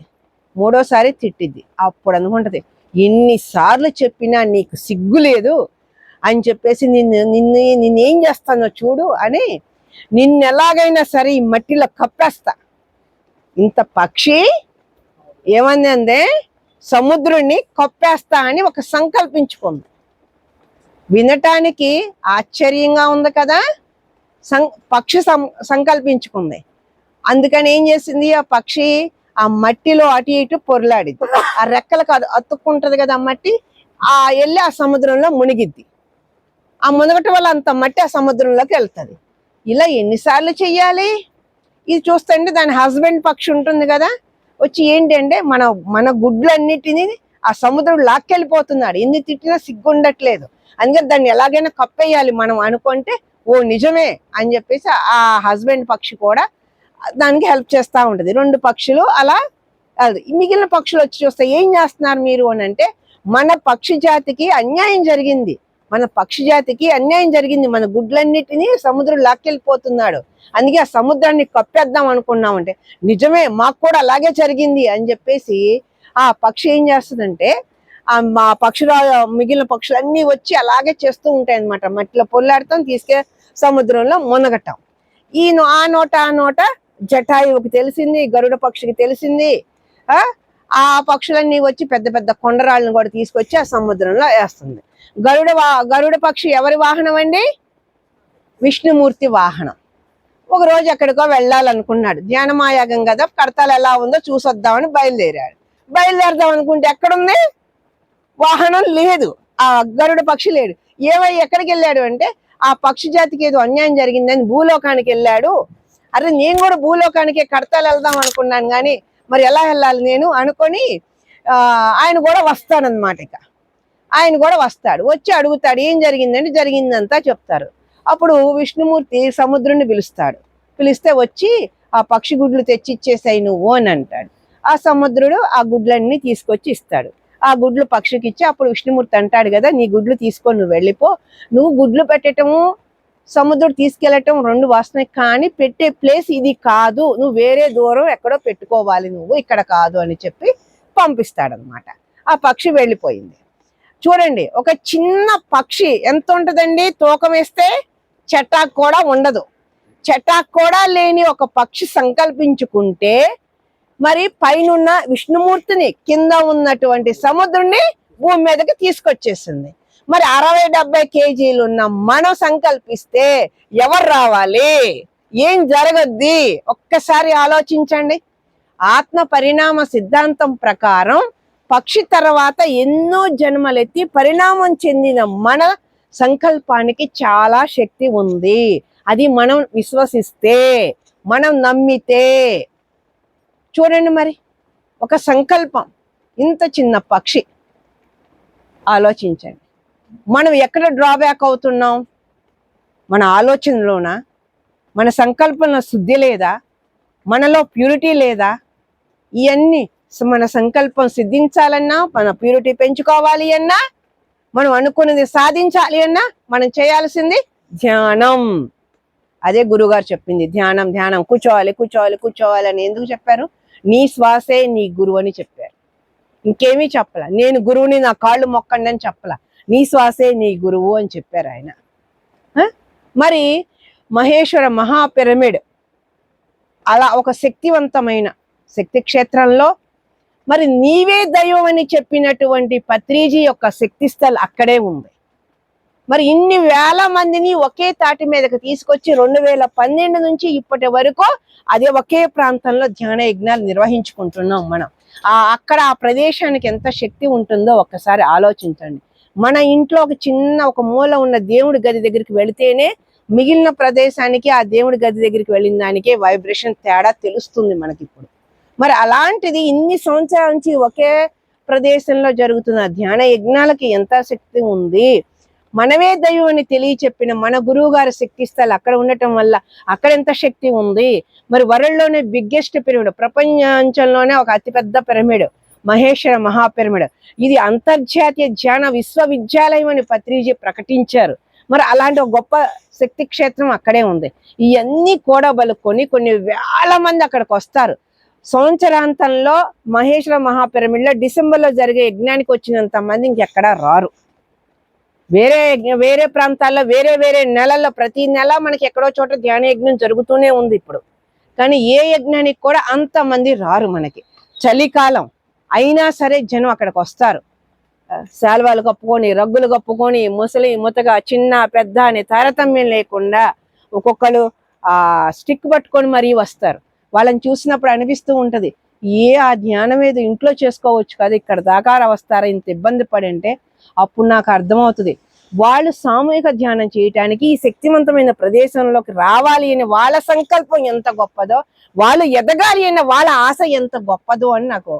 మూడోసారి తిట్టిద్ది. అప్పుడు ఎన్నిసార్లు చెప్పినా నీకు సిగ్గు లేదు అని చెప్పేసి నిన్నేం చేస్తానో చూడు అని నిన్నెలాగైనా సరే ఈ మట్టిలో కప్పేస్తా. ఇంత పక్షి ఏమంది? సముద్రుణ్ణి కప్పేస్తా అని ఒక సంకల్పించుకుంది. వినటానికి ఆశ్చర్యంగా ఉంది కదా. పక్షి సంకల్పించుకుంది. అందుకని ఏం చేసింది? ఆ పక్షి ఆ మట్టిలో అటు ఇటు పొరలాడిద్ది. ఆ రెక్కలకు అతుక్కుంటది కదా ఆ మట్టి, వెళ్ళి ఆ సముద్రంలో మునిగిద్ది. ఆ మునగటం వల్ల అంత మట్టి ఆ సముద్రంలోకి వెళ్తుంది. ఇలా ఎన్నిసార్లు చెయ్యాలి? ఇది చూస్తుంటే దాని హస్బెండ్ పక్షి ఉంటుంది కదా, వచ్చి ఏంటి అంటే మన గుడ్లన్నిటినీ ఆ సముద్రం లాక్కెళ్ళిపోతున్నాడు. ఎన్ని తిట్టినా సిగ్గుండట్లేదు. అందుకని దాన్ని ఎలాగైనా కప్పేయాలి మనం అనుకుంటే, ఓ నిజమే అని చెప్పేసి ఆ హస్బెండ్ పక్షి కూడా దానికి హెల్ప్ చేస్తూ ఉంటుంది. రెండు పక్షులు అలా మిగిలిన పక్షులు వచ్చి చూస్తే ఏం చేస్తున్నారు మీరు అని అంటే, మన పక్షి జాతికి అన్యాయం జరిగింది, మన పక్షి జాతికి అన్యాయం జరిగింది, మన గుడ్లన్నిటినీ సముద్రం లాక్కెళ్ళిపోతున్నాడు, అందుకే ఆ సముద్రాన్ని కప్పేద్దాం అనుకున్నామంటే, నిజమే మాకు కూడా అలాగే జరిగింది అని చెప్పేసి ఆ పక్షి ఏం చేస్తుందంటే, మా మిగిలిన పక్షులు అన్నీ వచ్చి అలాగే చేస్తూ ఉంటాయి అన్నమాట. మట్టిలో పొల్లాడతాం, తీసుకే సముద్రంలో మునగటం. ఆ నోట జటాయువుకి తెలిసింది, గరుడ పక్షికి తెలిసింది. ఆ పక్షులన్నీ వచ్చి పెద్ద పెద్ద కొండరాళ్ళను కూడా తీసుకొచ్చి ఆ సముద్రంలో వేస్తుంది. గరుడ పక్షి ఎవరి వాహనం అండి? విష్ణుమూర్తి వాహనం. ఒక రోజు ఎక్కడికో వెళ్ళాలనుకున్నాడు, ధ్యానమాయాగం కదా, కడతాలు ఎలా ఉందో చూసొద్దామని బయలుదేరదాం అనుకుంటే ఎక్కడుంది? వాహనం లేదు, ఆ గరుడ పక్షి లేడు. ఎక్కడికి వెళ్ళాడు అంటే, ఆ పక్షి జాతికి ఏదో అన్యాయం జరిగిందని భూలోకానికి వెళ్ళాడు. అరే నేను కూడా భూలోకానికి కడతాలు వెళ్దాం అనుకున్నాను, కానీ మరి ఎలా వెళ్ళాలి నేను అనుకొని ఆయన కూడా వస్తాడనమాట. ఇక ఆయన కూడా వస్తాడు, వచ్చి అడుగుతాడు ఏం జరిగిందంటే జరిగిందంతా చెప్తారు. అప్పుడు విష్ణుమూర్తి సముద్రుడిని పిలిస్తే వచ్చి ఆ పక్షి గుడ్లు తెచ్చిచ్చేసాయి నువ్వు అని అంటాడు. ఆ సముద్రుడు ఆ గుడ్లన్నీ తీసుకొచ్చి ఇస్తాడు. ఆ గుడ్లు పక్షికి ఇచ్చి అప్పుడు విష్ణుమూర్తి అంటాడు కదా, నీ గుడ్లు తీసుకొని నువ్వు వెళ్ళిపో, నువ్వు గుడ్లు పెట్టటము సముద్రుడు తీసుకెళ్ళటం రెండు వాసనే, కానీ పెట్టే ప్లేస్ ఇది కాదు, నువ్వు వేరే దూరం ఎక్కడో పెట్టుకోవాలి, నువ్వు ఇక్కడ కాదు అని చెప్పి పంపిస్తాడనమాట. ఆ పక్షి వెళ్ళిపోయింది. చూడండి, ఒక చిన్న పక్షి ఎంత ఉంటుందండి, తూకం వేస్తే చెట్టాకు కూడా ఉండదు. చెట్టాకు కూడా లేని ఒక పక్షి సంకల్పించుకుంటే మరి పైనున్న విష్ణుమూర్తిని కింద ఉన్నటువంటి సముద్రుణ్ణి భూమి మీదకి తీసుకొచ్చేసింది. మరి 60-70 కేజీలు ఉన్న మనం సంకల్పిస్తే ఎవరు రావాలి, ఏం జరగద్ది ఒక్కసారి ఆలోచించండి. ఆత్మ పరిణామ సిద్ధాంతం ప్రకారం పక్షి తర్వాత ఎన్నో జన్మలెత్తి పరిణామం చెందిన మన సంకల్పానికి చాలా శక్తి ఉంది. అది మనం విశ్వసిస్తే, మనం నమ్మితే. చూడండి, మరి ఒక సంకల్పం, ఇంత చిన్న పక్షి, ఆలోచించండి. మనం ఎక్కడ డ్రాబ్యాక్ అవుతున్నాం? మన ఆలోచనలోనా? మన సంకల్పంలో శుద్ధి లేదా? మనలో ప్యూరిటీ లేదా? ఇవన్నీ మన సంకల్పం సిద్ధించాలన్నా, మన ప్యూరిటీ పెంచుకోవాలి అన్నా, మనం అనుకున్నది సాధించాలి అన్నా మనం చేయాల్సింది ధ్యానం. అదే గురుగారు చెప్పింది, ధ్యానం ధ్యానం, కూర్చోవాలి కూర్చోవాలి కూర్చోవాలి అని. ఎందుకు చెప్పారు? నీ శ్వాసే నీ గురువు అని చెప్పారు. ఇంకేమీ చెప్పలా. నేను గురువుని, నా కాళ్ళు మొక్కండి అని చెప్పలా. నీ శ్వాసే నీ గురువు అని చెప్పారు ఆయన. మరి మహేశ్వర మహాపిరమిడ్ అలా ఒక శక్తివంతమైన శక్తి క్షేత్రంలో మరి నీవే దైవం అని చెప్పినటువంటి పత్రిజీ యొక్క శక్తి స్థల్ అక్కడే ఉంది. మరి ఇన్ని వేల మందిని ఒకే తాటి మీదకి తీసుకొచ్చి 2012 నుంచి ఇప్పటి వరకు అదే ఒకే ప్రాంతంలో ధ్యాన యజ్ఞాలు నిర్వహించుకుంటున్నాం మనం. అక్కడ ఆ ప్రదేశానికి ఎంత శక్తి ఉంటుందో ఒక్కసారి ఆలోచించండి. మన ఇంట్లో ఒక చిన్న ఒక మూల ఉన్న దేవుడి గది దగ్గరికి వెళితేనే మిగిలిన ప్రదేశానికి ఆ దేవుడి గది దగ్గరికి వెళ్ళిన దానికే వైబ్రేషన్ తేడా తెలుస్తుంది మనకి ఇప్పుడు. మరి అలాంటిది ఇన్ని సంవత్సరాల నుంచి ఒకే ప్రదేశంలో జరుగుతున్న ధ్యాన యజ్ఞాలకి ఎంత శక్తి ఉంది. మనమే దైవం అని తెలియచెప్పిన మన గురువు గారి శక్తి స్థలం అక్కడ ఉండటం వల్ల అక్కడ ఎంత శక్తి ఉంది. మరి వరల్డ్లోనే బిగ్గెస్ట్ పిరమిడ్, ప్రపంచంలోనే ఒక అతిపెద్ద పిరమిడ్ మహేశ్వర మహాపిరమిడ్. ఇది అంతర్జాతీయ ధ్యాన విశ్వవిద్యాలయం అని పత్రిజీ ప్రకటించారు. మరి అలాంటి ఒక గొప్ప శక్తి క్షేత్రం అక్కడే ఉంది. ఇవన్నీ కూడబలుకొని కొన్ని వేల మంది అక్కడికి వస్తారు. సంవత్సరాంతంలో మహేశ్వర మహాపిరమిడ్లో డిసెంబర్లో జరిగే యజ్ఞానికి వచ్చినంత మంది ఇంకెక్కడా రారు. వేరే ప్రాంతాల్లో వేరే నెలల్లో ప్రతి నెల మనకి ఎక్కడో చోట ధ్యాన యజ్ఞం జరుగుతూనే ఉంది ఇప్పుడు. కానీ ఏ యజ్ఞానికి కూడా అంతమంది రారు. మనకి చలికాలం అయినా సరే జనం అక్కడికి వస్తారు. శాల్వాలు కప్పుకొని, రగ్గులు కప్పుకొని, ముసలి ముతగా, చిన్న పెద్ద అని తారతమ్యం లేకుండా ఒక్కొక్కరు స్టిక్ పట్టుకొని మరీ వస్తారు. వాళ్ళని చూసినప్పుడు అనిపిస్తూ ఉంటది, ఆ ధ్యానం ఏదో ఇంట్లో చేసుకోవచ్చు కదా, ఇక్కడ దాకా వస్తారా ఇంత ఇబ్బంది పడి అంటే. అప్పుడు నాకు అర్థమవుతుంది, వాళ్ళు సామూహిక ధ్యానం చేయటానికి ఈ శక్తివంతమైన ప్రదేశంలోకి రావాలి అని వాళ్ళ సంకల్పం ఎంత గొప్పదో, వాళ్ళు ఎదగాలి అన్న వాళ్ళ ఆశ ఎంత గొప్పదో అని నాకు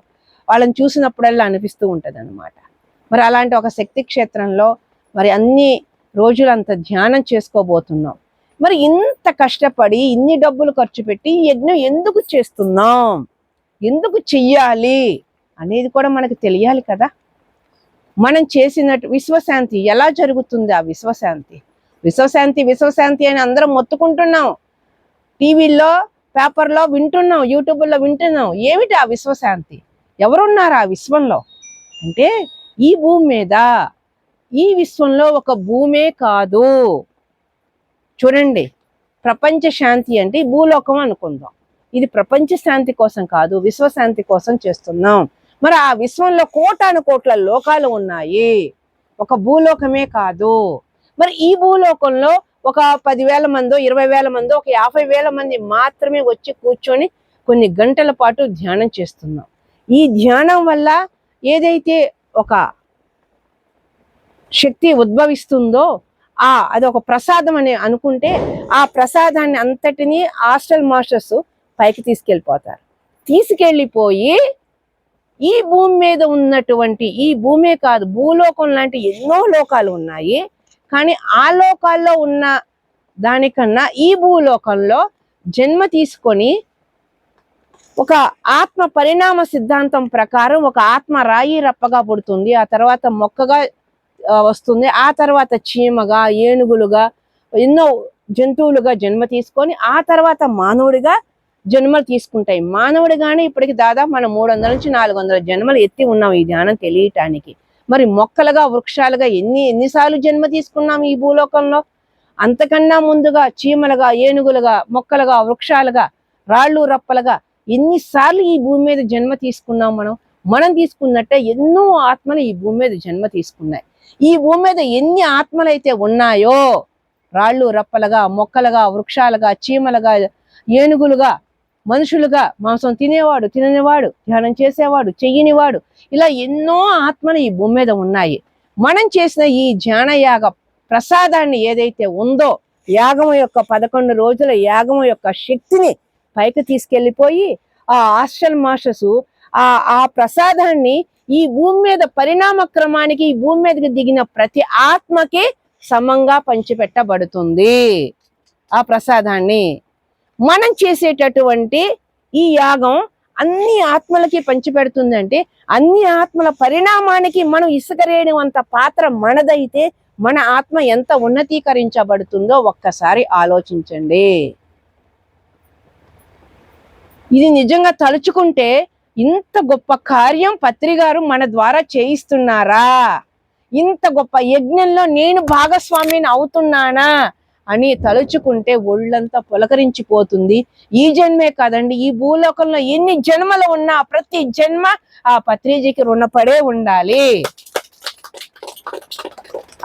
వాళ్ళని చూసినప్పుడల్లా అనిపిస్తూ ఉంటది అనమాట. మరి అలాంటి ఒక శక్తి క్షేత్రంలో మరి అన్ని రోజులు అంత ధ్యానం చేసుకోబోతున్నాం. మరి ఇంత కష్టపడి ఇన్ని డబ్బులు ఖర్చు పెట్టి ఈ యజ్ఞం ఎందుకు చేస్తున్నాం, ఎందుకు చెయ్యాలి అనేది కూడా మనకు తెలియాలి కదా. మనం చేసినట్టు విశ్వశాంతి ఎలా జరుగుతుంది? ఆ విశ్వశాంతి అని అందరం మొత్తుకుంటున్నాం, టీవీల్లో పేపర్లో వింటున్నాం, యూట్యూబ్లో వింటున్నాం. ఏమిటి ఆ విశ్వశాంతి? ఎవరున్నారు ఆ విశ్వంలో అంటే ఈ భూమి మీద, ఈ విశ్వంలో ఒక భూమే కాదు. చూడండి, ప్రపంచ శాంతి అంటే భూలోకం అనుకుందాం. ఇది ప్రపంచ శాంతి కోసం కాదు, విశ్వశాంతి కోసం చేస్తున్నాం. మరి ఆ విశ్వంలో కోటాను కోట్ల లోకాలు ఉన్నాయి, ఒక భూలోకమే కాదు. మరి ఈ భూలోకంలో ఒక 10,000 మందో 20,000 మందో ఒక 50,000 మంది మాత్రమే వచ్చి కూర్చొని కొన్ని గంటల పాటు ధ్యానం చేస్తున్నాం. ఈ ధ్యానం వల్ల ఏదైతే ఒక శక్తి ఉద్భవిస్తుందో అది ఒక ప్రసాదం అని అనుకుంటే, ఆ ప్రసాదాన్ని అంతటినీ హాస్టల్ మాస్టర్స్ పైకి తీసుకెళ్ళిపోతారు. తీసుకెళ్ళిపోయి ఈ భూమి మీద ఉన్నటువంటి, ఈ భూమే కాదు భూలోకం లాంటి ఎన్నో లోకాలు ఉన్నాయి, కానీ ఆ లోకాల్లో ఉన్న దానికన్నా ఈ భూలోకంలో జన్మ తీసుకొని ఒక ఆత్మ పరిణామ సిద్ధాంతం ప్రకారం ఒక ఆత్మ రాయి రప్పగా పుడుతుంది, ఆ తర్వాత మొక్కగా వస్తుంది, ఆ తర్వాత చీమగా, ఏనుగులుగా, ఎన్నో జంతువులుగా జన్మ తీసుకొని ఆ తర్వాత మానవుడిగా జన్మలు తీసుకుంటాయి. మానవుడిగానే ఇప్పటికి దాదాపు మనం 300 నుంచి 400 జన్మలు ఎత్తి ఉన్నాం ఈ ధ్యానం తెలియటానికి. మరి మొక్కలుగా, వృక్షాలుగా ఎన్నిసార్లు జన్మ తీసుకున్నాం ఈ భూలోకంలో? అంతకన్నా ముందుగా చీమలుగా, ఏనుగులుగా, మొక్కలుగా, వృక్షాలుగా, రాళ్ళు రప్పలుగా ఎన్నిసార్లు ఈ భూమి మీద జన్మ తీసుకున్నాం మనం తీసుకున్నట్టే ఎన్నో ఆత్మలు ఈ భూమి మీద జన్మ తీసుకున్నాయి. ఈ భూమి మీద ఎన్ని ఆత్మలైతే ఉన్నాయో, రాళ్ళు రప్పలుగా, మొక్కలుగా, వృక్షాలుగా, చీమలుగా, ఏనుగులుగా, మనుషులుగా, మాంసం తినేవాడు, తిననివాడు, ధ్యానం చేసేవాడు, చెయ్యనివాడు, ఇలా ఎన్నో ఆత్మలు ఈ భూమి మీద ఉన్నాయి. మనం చేసిన ఈ ధ్యాన యాగ ప్రసాదాన్ని ఏదైతే ఉందో, యాగం యొక్క 11 రోజుల యాగం యొక్క శక్తిని పైకి తీసుకెళ్ళిపోయి ఆ ఆస్ట్రల్ మాస్టర్స్ ఆ ప్రసాదాన్ని ఈ భూమి మీద పరిణామ క్రమానికి ఈ భూమి మీదకి దిగిన ప్రతి ఆత్మకి సమంగా పంచిపెట్టబడుతుంది. ఆ ప్రసాదాన్ని మనం చేసేటటువంటి ఈ యాగం అన్ని ఆత్మలకి పంచిపెడుతుంది. అంటే అన్ని ఆత్మల పరిణామానికి మనం ఇసుకరేణువంత పాత్ర మనదైతే మన ఆత్మ ఎంత ఉన్నతీకరించబడుతుందో ఒక్కసారి ఆలోచించండి. ఇది నిజంగా తలుచుకుంటే ఇంత గొప్ప కార్యం పత్రి గారు మన ద్వారా చేయిస్తున్నారా, ఇంత గొప్ప యజ్ఞంలో నేను భాగస్వామిని అవుతున్నానా అని తలుచుకుంటే ఒళ్ళంతా పులకరించిపోతుంది. ఈ జన్మే కాదండి, ఈ భూలోకంలో ఎన్ని జన్మలు ఉన్నా ప్రతి జన్మ ఆ పత్రిజీకి రుణపడే ఉండాలి.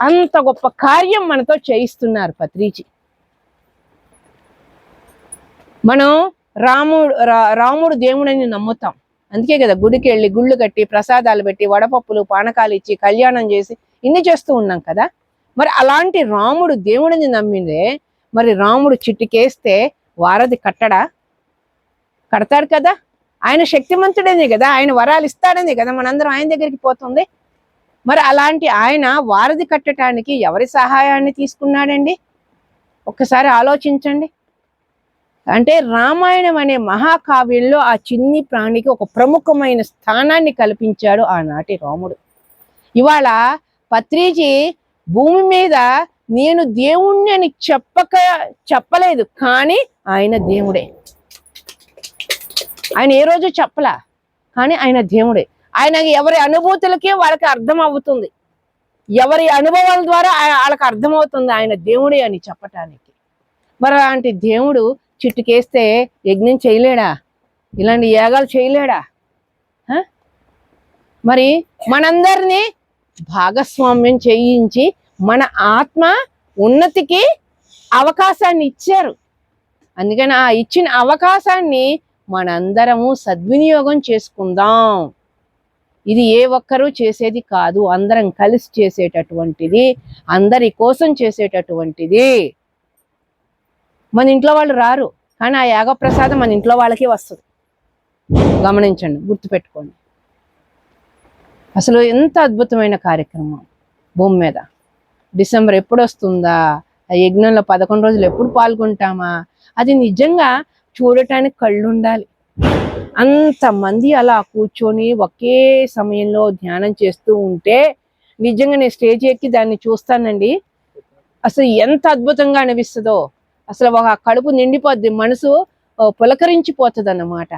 అంత గొప్ప కార్యం మనతో చేయిస్తున్నారు పత్రిజీ. మనం రాముడు దేవుడని నమ్ముతాం. అందుకే కదా గుడికి వెళ్ళి గుళ్ళు కట్టి ప్రసాదాలు పెట్టి వడపప్పులు పానకాలు ఇచ్చి కళ్యాణం చేసి ఇన్ని చేస్తూ ఉన్నాం కదా. మరి అలాంటి రాముడు దేవుడిని నమ్మిందే, మరి రాముడు చిట్టికేస్తే వారధి కడతాడు కదా. ఆయన శక్తిమంతుడేనే కదా, ఆయన వరాలు ఇస్తాడనే కదా మనందరం ఆయన దగ్గరికి పోతుంది. మరి అలాంటి ఆయన వారధి కట్టడానికి ఎవరి సహాయాన్ని తీసుకున్నాడండి? ఒక్కసారి ఆలోచించండి. అంటే రామాయణం అనే మహాకావ్యంలో ఆ చిన్ని ప్రాణికి ఒక ప్రముఖమైన స్థానాన్ని కల్పించాడు ఆనాటి రాముడు. ఇవాళ పత్రిజీ భూమి మీద నేను దేవుణ్ణి అని చెప్పలేదు, కానీ ఆయన దేవుడే. ఆయన ఏ రోజు చెప్పలా, కానీ ఆయన దేవుడే. ఆయన ఎవరి అనుభూతులకే వాళ్ళకి అర్థం అవుతుంది, ఎవరి అనుభవాల ద్వారా వాళ్ళకి అర్థమవుతుంది ఆయన దేవుడే అని చెప్పటానికి. మరి అలాంటి దేవుడు చిట్టుకేస్తే యజ్ఞం చేయలేడా? ఇలాంటి యాగాలు చేయలేడా? మరి మనందరినీ భాగస్వామ్యం చేయించి మన ఆత్మ ఉన్నతికి అవకాశాన్ని ఇచ్చారు. అందుకని ఆ ఇచ్చిన అవకాశాన్ని మనందరము సద్వినియోగం చేసుకుందాం. ఇది ఏ ఒక్కరూ చేసేది కాదు, అందరం కలిసి చేసేటటువంటిది, అందరి కోసం చేసేటటువంటిది. మన ఇంట్లో వాళ్ళు రారు, కానీ ఆ యాగ ప్రసాదం మన ఇంట్లో వాళ్ళకి వస్తుంది. గమనించండి, గుర్తుపెట్టుకోండి. అసలు ఎంత అద్భుతమైన కార్యక్రమం భూమి మీద. డిసెంబర్ ఎప్పుడు వస్తుందా, ఆ యజ్ఞంలో 11 రోజులు ఎప్పుడు పాల్గొంటామా, అది నిజంగా చూడటానికి కళ్ళు ఉండాలి. అంతమంది అలా కూర్చొని ఒకే సమయంలో ధ్యానం చేస్తూ ఉంటే నిజంగా నేను స్టేజ్ ఎక్కి దాన్ని చూస్తానండి. అసలు ఎంత అద్భుతంగా అనిపిస్తుందో, అసలు ఒక కడుపు నిండిపోద్ది, మనసు పులకరించిపోతుంది అన్నమాట.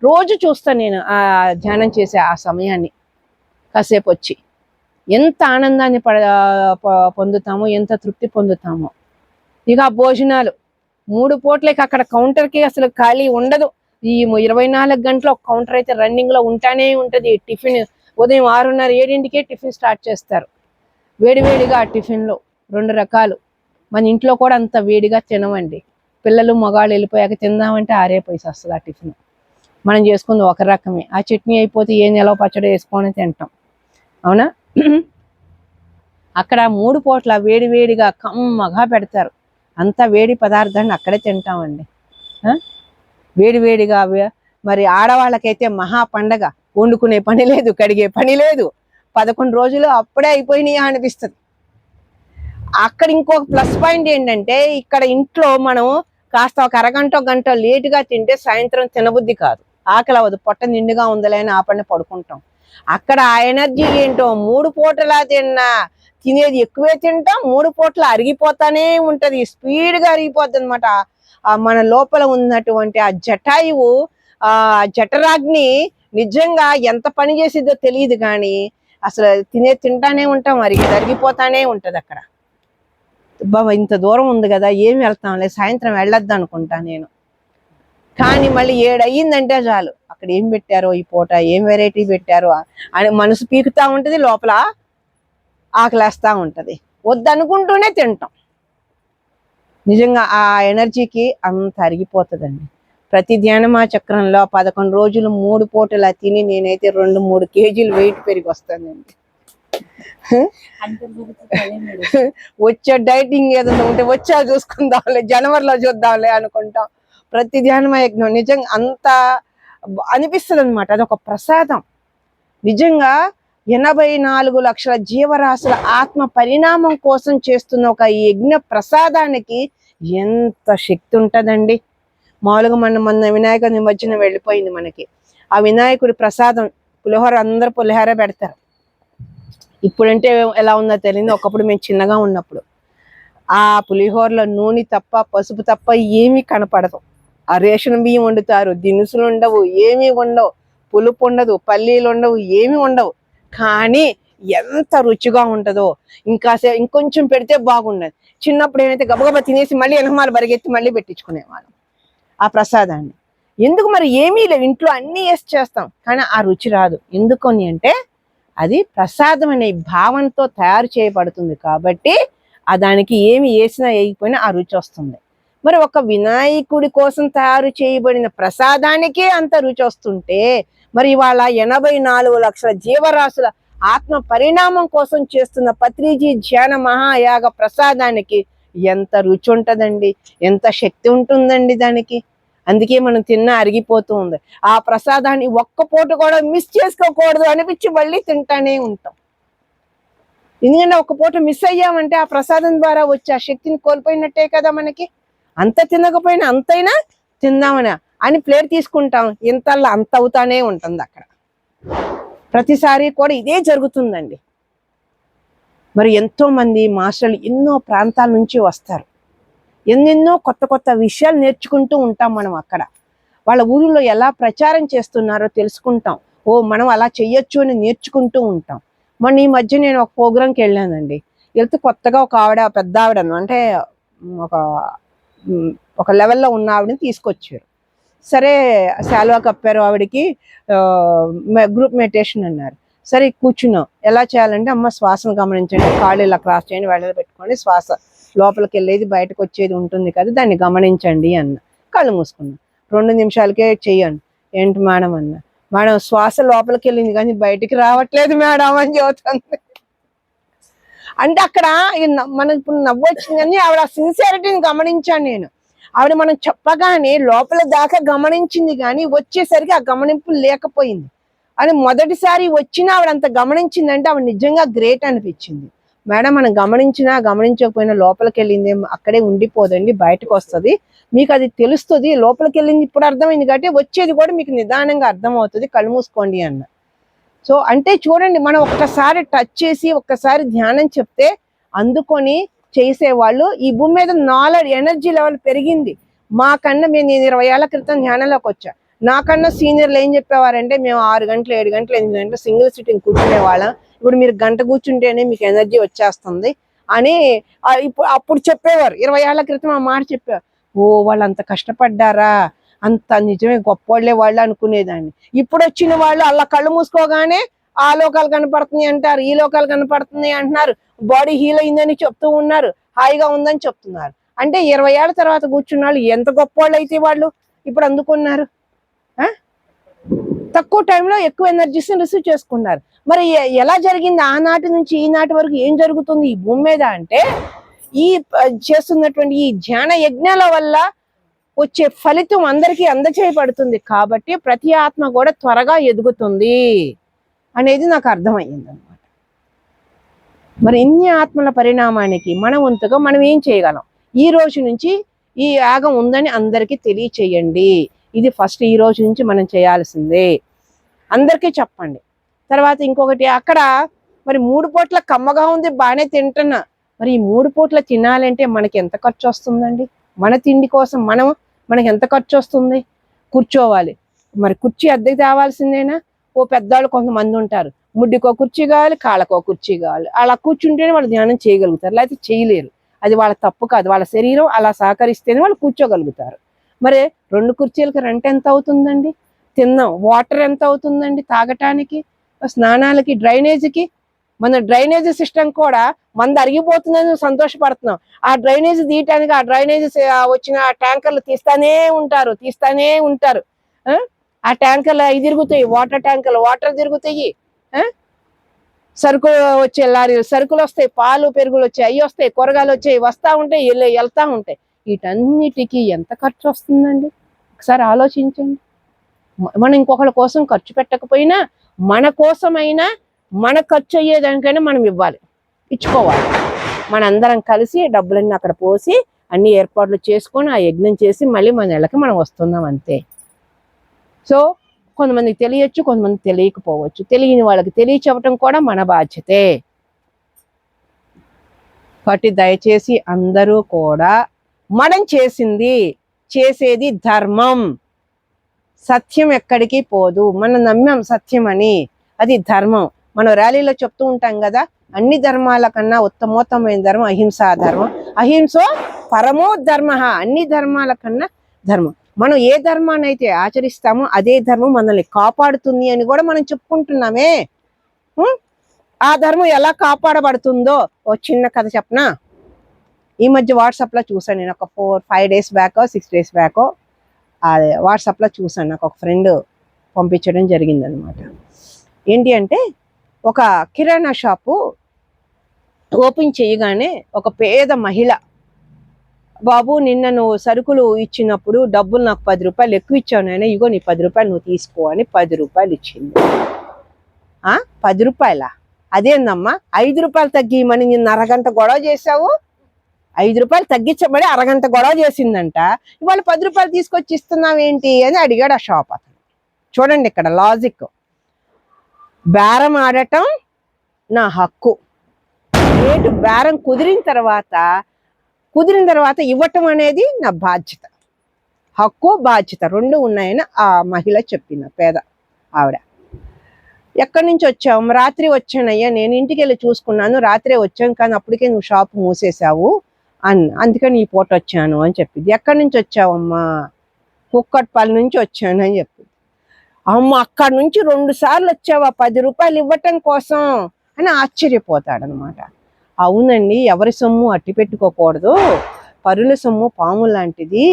రోజు చూస్తాను నేను ఆ ధ్యానం చేసే ఆ సమయాన్ని. కాసేపు వచ్చి ఎంత ఆనందాన్ని పొందుతామో, ఎంత తృప్తి పొందుతామో. ఇక ఆ భోజనాలు 3 పూటలకి అక్కడ కౌంటర్కి అసలు ఖాళీ ఉండదు. ఈ 24 గంటలు ఒక కౌంటర్ అయితే రన్నింగ్ లో ఉంటానే ఉంటది. టిఫిన్ ఉదయం 6:30-7కే టిఫిన్ స్టార్ట్ చేస్తారు. వేడివేడిగా ఆ టిఫిన్లో 2 రకాలు. మన ఇంట్లో కూడా అంత వేడిగా తినమండి. పిల్లలు మగాళ్ళు వెళ్ళిపోయాక తిందామంటే ఆరేపోయి వస్తుంది ఆ టిఫిన్. మనం చేసుకుంది ఒక రకమే. ఆ చట్నీ అయిపోతే ఏ నిలవ పచ్చడి వేసుకొని తింటాం, అవునా? అక్కడ 3 పూట్ల వేడివేడిగా కమ్మగా పెడతారు. అంత వేడి పదార్థాన్ని అక్కడే తింటామండి. వేడివేడిగా. మరి ఆడవాళ్ళకైతే మహా పండగ. వండుకునే పని లేదు, కడిగే పని లేదు. 11 రోజులు అప్పుడే అయిపోయినాయి అనిపిస్తుంది. అక్కడ ఇంకొక ప్లస్ పాయింట్ ఏంటంటే, ఇక్కడ ఇంట్లో మనం కాస్త ఒక అరగంట గంట లేటుగా తింటే సాయంత్రం తినబుద్ధి కాదు, ఆకలి అవ్వదు, పొట్ట నిండుగా ఉందలే అని ఆపడిని పడుకుంటాం. అక్కడ ఆ ఎనర్జీ ఏంటో, 3 పూటలా తినేది ఎక్కువే తింటాం, 3 పూటలు అరిగిపోతానే ఉంటది, స్పీడ్గా అరిగిపోద్ది అనమాట. మన లోపల ఉన్నటువంటి ఆ జటాయువు, ఆ జఠరాగ్ని నిజంగా ఎంత పని చేసిద్దో తెలియదు, కానీ అసలు తింటానే ఉంటాం, అరిగిపోతానే ఉంటది అక్కడ. బాబా ఇంత దూరం ఉంది కదా, ఏం వెళ్తాంలే, సాయంత్రం వెళ్ళొద్దు అనుకుంటా నేను. కానీ మళ్ళీ 7 అయ్యిందంటే చాలు, అక్కడ ఏం పెట్టారో ఈ పూట, ఏం వెరైటీ పెట్టారో అని మనసు పీకుతా ఉంటది. లోపల ఆకలేస్తూ ఉంటుంది, వద్దనుకుంటూనే తింటాం. నిజంగా ఆ ఎనర్జీకి అంత అరిగిపోతుందండి. ప్రతి ధ్యానమా చక్రంలో 11 రోజులు 3 పూటలా తిని నేనైతే 2-3 కేజీలు వెయిట్ పెరిగి వస్తానండి. వచ్చే డైటింగ్ ఏదైనా ఉంటే వచ్చా చూసుకుందాంలే, జనవరిలో చూద్దాంలే అనుకుంటాం. ప్రతి ధ్యానమా యజ్ఞం నిజంగా అంత అనిపిస్తుంది అనమాట. అదొక ప్రసాదం. నిజంగా 84 లక్షల జీవరాశుల ఆత్మ పరిణామం కోసం చేస్తున్న ఒక యజ్ఞ ప్రసాదానికి ఎంత శక్తి ఉంటుందండి. మామూలుగా మొన్న వినాయక నిమజ్జనం వెళ్ళిపోయింది మనకి. ఆ వినాయకుడి ప్రసాదం పులిహోర, అందరు పులిహోర పెడతారు. ఇప్పుడంటే ఎలా ఉందో తెలియదు, ఒకప్పుడు మేము చిన్నగా ఉన్నప్పుడు ఆ పులిహోరలో నూనె తప్ప పసుపు తప్ప ఏమీ కనపడదు. ఆ రేషన్ బియ్యం వండుతారు, దినుసులు ఉండవు, ఏమీ ఉండవు, పులుపు ఉండదు, పల్లీలు ఉండవు, ఏమీ ఉండవు. కానీ ఎంత రుచిగా ఉంటుందో. ఇంకొంచెం పెడితే బాగుండదు. చిన్నప్పుడు ఏమైతే గబగబా తినేసి మళ్ళీ ఎనమాలు పరిగెత్తి మళ్ళీ పెట్టించుకునేవాళ్ళం ఆ ప్రసాదాన్ని. ఎందుకు మరి ఏమీ లేవు, ఇంట్లో అన్నీ వేసి చేస్తాం, కానీ ఆ రుచి రాదు. ఎందుకని అంటే అది ప్రసాదం అనే భావంతో తయారు చేయబడుతుంది కాబట్టి దానికి ఏమి వేసినా వేయకపోయినా ఆ రుచి వస్తుంది. మరి ఒక వినాయకుడి కోసం తయారు చేయబడిన ప్రసాదానికే అంత రుచి వస్తుంటే మరి ఇవాళ 84 లక్షల జీవరాశుల ఆత్మ పరిణామం కోసం చేస్తున్న పత్రిజీ ధ్యాన మహాయాగ ప్రసాదానికి ఎంత రుచి ఉంటుందండి, ఎంత శక్తి ఉంటుందండి దానికి. అందుకే మనం అరిగిపోతూ ఉంది. ఆ ప్రసాదాన్ని ఒక్క పూట కూడా మిస్ చేసుకోకూడదు అనిపించి మళ్ళీ తింటానే ఉంటాం. ఎందుకంటే ఒక పూట మిస్ అయ్యామంటే ఆ ప్రసాదం ద్వారా వచ్చే ఆ శక్తిని కోల్పోయినట్టే కదా మనకి. అంత తినకపోయినా అంతైనా తిందామని అని ప్లేట్ తీసుకుంటాం, ఇంతల్లా అంత అవుతానే ఉంటుంది అక్కడ. ప్రతిసారి కూడా ఇదే జరుగుతుందండి. మరి ఎంతో మంది మాస్టర్లు ఎన్నో ప్రాంతాల నుంచి వస్తారు. ఎన్నెన్నో కొత్త కొత్త విషయాలు నేర్చుకుంటూ ఉంటాం మనం అక్కడ. వాళ్ళ ఊరిలో ఎలా ప్రచారం చేస్తున్నారో తెలుసుకుంటాం. మనం అలా చెయ్యొచ్చు అని నేర్చుకుంటూ ఉంటాం. మొన్న ఈ మధ్య నేను ఒక ప్రోగ్రాంకి వెళ్ళానండి. వెళ్తే కొత్తగా ఒక ఆవిడ, పెద్ద ఆవిడను, అంటే ఒక లెవెల్లో ఉన్న ఆవిడని తీసుకొచ్చారు. సరే శాలువా కప్పారు ఆవిడకి, గ్రూప్ మెడిటేషన్ అన్నారు. సరే కూర్చున్నాం. ఎలా చేయాలంటే, అమ్మ శ్వాసను గమనించండి, కాళ్ళు ఇలా క్రాస్ చేయండి, వెళ్ళలు పెట్టుకోండి, శ్వాస లోపలికి వెళ్ళేది బయటకు వచ్చేది ఉంటుంది కదా, దాన్ని గమనించండి అన్న. కళ్ళు మూసుకున్నాం. 2 నిమిషాలకే చెయ్యండి. ఏంటి మేడం అన్న. మేడం శ్వాస లోపలికి వెళ్ళింది కానీ బయటికి రావట్లేదు మేడం అని చెబుతుంది. అంటే అక్కడ మనకి ఇప్పుడు నవ్వు వచ్చింది కానీ ఆవిడ సిన్సియారిటీని గమనించాను నేను. ఆవిడ మనం చెప్పగానే లోపల దాకా గమనించింది కానీ వచ్చేసరికి ఆ గమనింపు లేకపోయింది. అని మొదటిసారి వచ్చినా ఆవిడ అంత గమనించిందంటే ఆవిడ నిజంగా గ్రేట్ అనిపించింది. మేడం మనం గమనించకపోయినా లోపలికి వెళ్ళింది అక్కడే ఉండిపోదండి, బయటకు వస్తుంది, మీకు అది తెలుస్తుంది. లోపలికి వెళ్ళింది ఇప్పుడు అర్థమైంది కాబట్టి వచ్చేది కూడా మీకు నిదానంగా అర్థమవుతుంది, కళ్ళు మూసుకోండి అన్న. సో అంటే చూడండి, మనం ఒక్కసారి టచ్ చేసి ఒక్కసారి ధ్యానం చెప్తే అందుకొని చేసేవాళ్ళు ఈ భూమి మీద నాలెడ్జ్, ఎనర్జీ లెవెల్ పెరిగింది. మాకన్నా నేను 20 ఏళ్ల క్రితం ధ్యానంలోకి వచ్చా. నాకన్నా సీనియర్లు ఏం చెప్పేవారంటే, మేము 6 గంటలు 7 గంటలు 8 గంటలు సింగిల్ సిట్టింగ్ కూర్చునే వాళ్ళం, ఇప్పుడు మీరు గంట కూర్చుంటేనే మీకు ఎనర్జీ వచ్చేస్తుంది అని అప్పుడు చెప్పేవారు. 20 ఏళ్ల క్రితం ఆ మాట చెప్పేవారు. వాళ్ళు అంత కష్టపడ్డారా, అంత నిజమే గొప్పోళ్లే వాళ్ళు అనుకునేదాన్ని. ఇప్పుడు వచ్చిన వాళ్ళు అలా కళ్ళు మూసుకోగానే ఆ లోకాలు కనపడుతున్నాయి అంటారు, ఈ లోకాలు కనపడుతున్నాయి అంటున్నారు, బాడీ హీల్ అయిందని చెప్తూ ఉన్నారు, హాయిగా ఉందని చెప్తున్నారు. అంటే 20 ఏళ్ల తర్వాత కూర్చున్న వాళ్ళు ఎంత గొప్పోళ్ళు అయితే వాళ్ళు ఇప్పుడు అందుకున్నారు. తక్కువ టైంలో ఎక్కువ ఎనర్జీస్ని రిసీవ్ చేసుకున్నారు. మరి ఎలా జరిగింది ఆనాటి నుంచి ఈనాటి వరకు, ఏం జరుగుతుంది ఈ భూమి మీద అంటే, ఈ చేస్తున్నటువంటి ఈ ధ్యాన యజ్ఞాల వల్ల వచ్చే ఫలితం అందరికీ అందచేయబడుతుంది కాబట్టి ప్రతి ఆత్మ కూడా త్వరగా ఎదుగుతుంది అనేది నాకు అర్థమయ్యింది అనమాట. మరి ఇన్ని ఆత్మల పరిణామానికి మన వంతుగా మనం ఏం చేయగలం? ఈ రోజు నుంచి ఈ యాగం ఉందని అందరికీ తెలియచేయండి. ఇది ఫస్ట్ ఈ రోజు నుంచి మనం చేయాల్సిందే, అందరికీ చెప్పండి. తర్వాత ఇంకొకటి, అక్కడ మరి 3 పూట్ల కమ్మగా ఉంది, బాగానే తింటున్నా, మరి ఈ 3 పూట్ల తినాలంటే మనకి ఎంత ఖర్చు వస్తుందండి? మన తిండి కోసం మనకి ఎంత ఖర్చు వస్తుంది? కూర్చోవాలి, మరి కుర్చీ అద్దెకి తేవాల్సిందేనా? పెద్దవాళ్ళు కొంతమంది ఉంటారు, ముడ్డికో కుర్చీ కావాలి, కాళ్ళకో కుర్చీ కావాలి, అలా కూర్చుంటేనే వాళ్ళు ధ్యానం చేయగలుగుతారు, లేకపోతే చేయలేరు. అది వాళ్ళ తప్పు కాదు, వాళ్ళ శరీరం అలా సహకరిస్తేనే వాళ్ళు కూర్చోగలుగుతారు. మరి 2 కుర్చీలకి రెంట్ ఎంత అవుతుందండి? తిన్నాం, వాటర్ ఎంత అవుతుందండి తాగటానికి, స్నానాలకి, డ్రైనేజీకి? మన డ్రైనేజ్ సిస్టమ్ కూడా మంది అరిగిపోతుందని సంతోషపడుతున్నాం. ఆ డ్రైనేజ్ తీయటానికి ఆ డ్రైనేజ్ వచ్చిన ట్యాంకర్లు తీస్తానే ఉంటారు. ఆ ట్యాంకర్లు అవి తిరుగుతాయి, వాటర్ ట్యాంకర్లు వాటర్ తిరుగుతాయి, సరుకులు వచ్చే లారీలు సరుకులు వస్తాయి, పాలు పెరుగులు వచ్చాయి, అవి వస్తాయి, కూరగాయలు వచ్చాయి, వస్తూ ఉంటాయి, వెళ్తా ఉంటాయి. వీటన్నిటికీ ఎంత ఖర్చు వస్తుందండి ఒకసారి ఆలోచించండి. మనం ఇంకొకళ్ళ కోసం ఖర్చు పెట్టకపోయినా మన కోసమైనా మన ఖర్చు అయ్యేదానికైనా మనం ఇచ్చుకోవాలి. మనందరం కలిసి డబ్బులన్నీ అక్కడ పోసి అన్ని ఏర్పాట్లు చేసుకొని ఆ యజ్ఞం చేసి మళ్ళీ మన నెలకి మనం వస్తున్నాం అంతే. సో కొంతమందికి తెలియచ్చు, కొంతమంది తెలియకపోవచ్చు. తెలియని వాళ్ళకి తెలియచెప్పటం కూడా మన బాధ్యతే. కాబట్టి దయచేసి అందరూ కూడా మనం చేసేది ధర్మం. సత్యం ఎక్కడికి పోదు. మనం నమ్మాం సత్యం అని, అది ధర్మం. మనం ర్యాలీలో చెప్తూ ఉంటాం కదా, అన్ని ధర్మాల కన్నా ఉత్తమోత్తమైన ధర్మం అహింసా ధర్మం. అహింసో పరమో ధర్మ. అన్ని ధర్మాల కన్నా ధర్మం. మనం ఏ ధర్మాన్ని అయితే ఆచరిస్తామో అదే ధర్మం మనల్ని కాపాడుతుంది అని కూడా మనం చెప్పుకుంటున్నామే. ఆ ధర్మం ఎలా కాపాడబడుతుందో ఓ చిన్న కథ చెప్పనా. ఈ మధ్య వాట్సాప్లో చూసాను నేను, ఒక 4-5 days బ్యాకో 6 days బ్యాకో అదే వాట్సాప్లో చూసాను. నాకు ఒక ఫ్రెండ్ పంపించడం జరిగిందనమాట. ఏంటి అంటే, ఒక కిరాణా షాపు ఓపెన్ చేయగానే ఒక పేద మహిళ, బాబు నిన్న నువ్వు సరుకులు ఇచ్చినప్పుడు డబ్బులు నాకు 10 రూపాయలు ఎక్కువ ఇచ్చావు నాయన, ఇగో నీ 10 రూపాయలు నువ్వు తీసుకో అని 10 రూపాయలు ఇచ్చింది. 10 రూపాయలా? అదేందమ్మా 5 రూపాయలు తగ్గిమని నిన్ను అరగంట గొడవ చేసావు, 5 రూపాయలు తగ్గించబడి అరగంట గొడవ చేసిందంట, ఇవాళ 10 రూపాయలు తీసుకొచ్చి ఇస్తున్నావేంటి అని అడిగాడు ఆ షాప్ అతను. చూడండి ఇక్కడ లాజిక్. బేరం ఆడటం నా హక్కు, రేటు బేరం కుదిరిన తర్వాత ఇవ్వటం అనేది నా బాధ్యత. హక్కు బాధ్యత రెండు ఉన్నాయని ఆ మహిళ చెప్పింది, పేద ఆవిడ. ఎక్కడి నుంచి వచ్చావు? రాత్రి వచ్చానయ్యా, నేను ఇంటికి వెళ్ళి చూసుకున్నాను, రాత్రే వచ్చాను, కానీ అప్పటికే నువ్వు షాప్ మూసేసావు అందుకని ఈ పూట వచ్చాను అని చెప్పింది. ఎక్కడి నుంచి వచ్చావమ్మా? కుక్కట్పల్లి నుంచి వచ్చాను అని చెప్పింది. అమ్మ, అక్కడి నుంచి 2 సార్లు వచ్చావా 10 రూపాయలు ఇవ్వటం కోసం అని ఆశ్చర్యపోతాడనమాట. అవునండి, ఎవరి సొమ్ము అట్టి పెట్టుకోకూడదు, పరుల సొమ్ము పాము లాంటిది,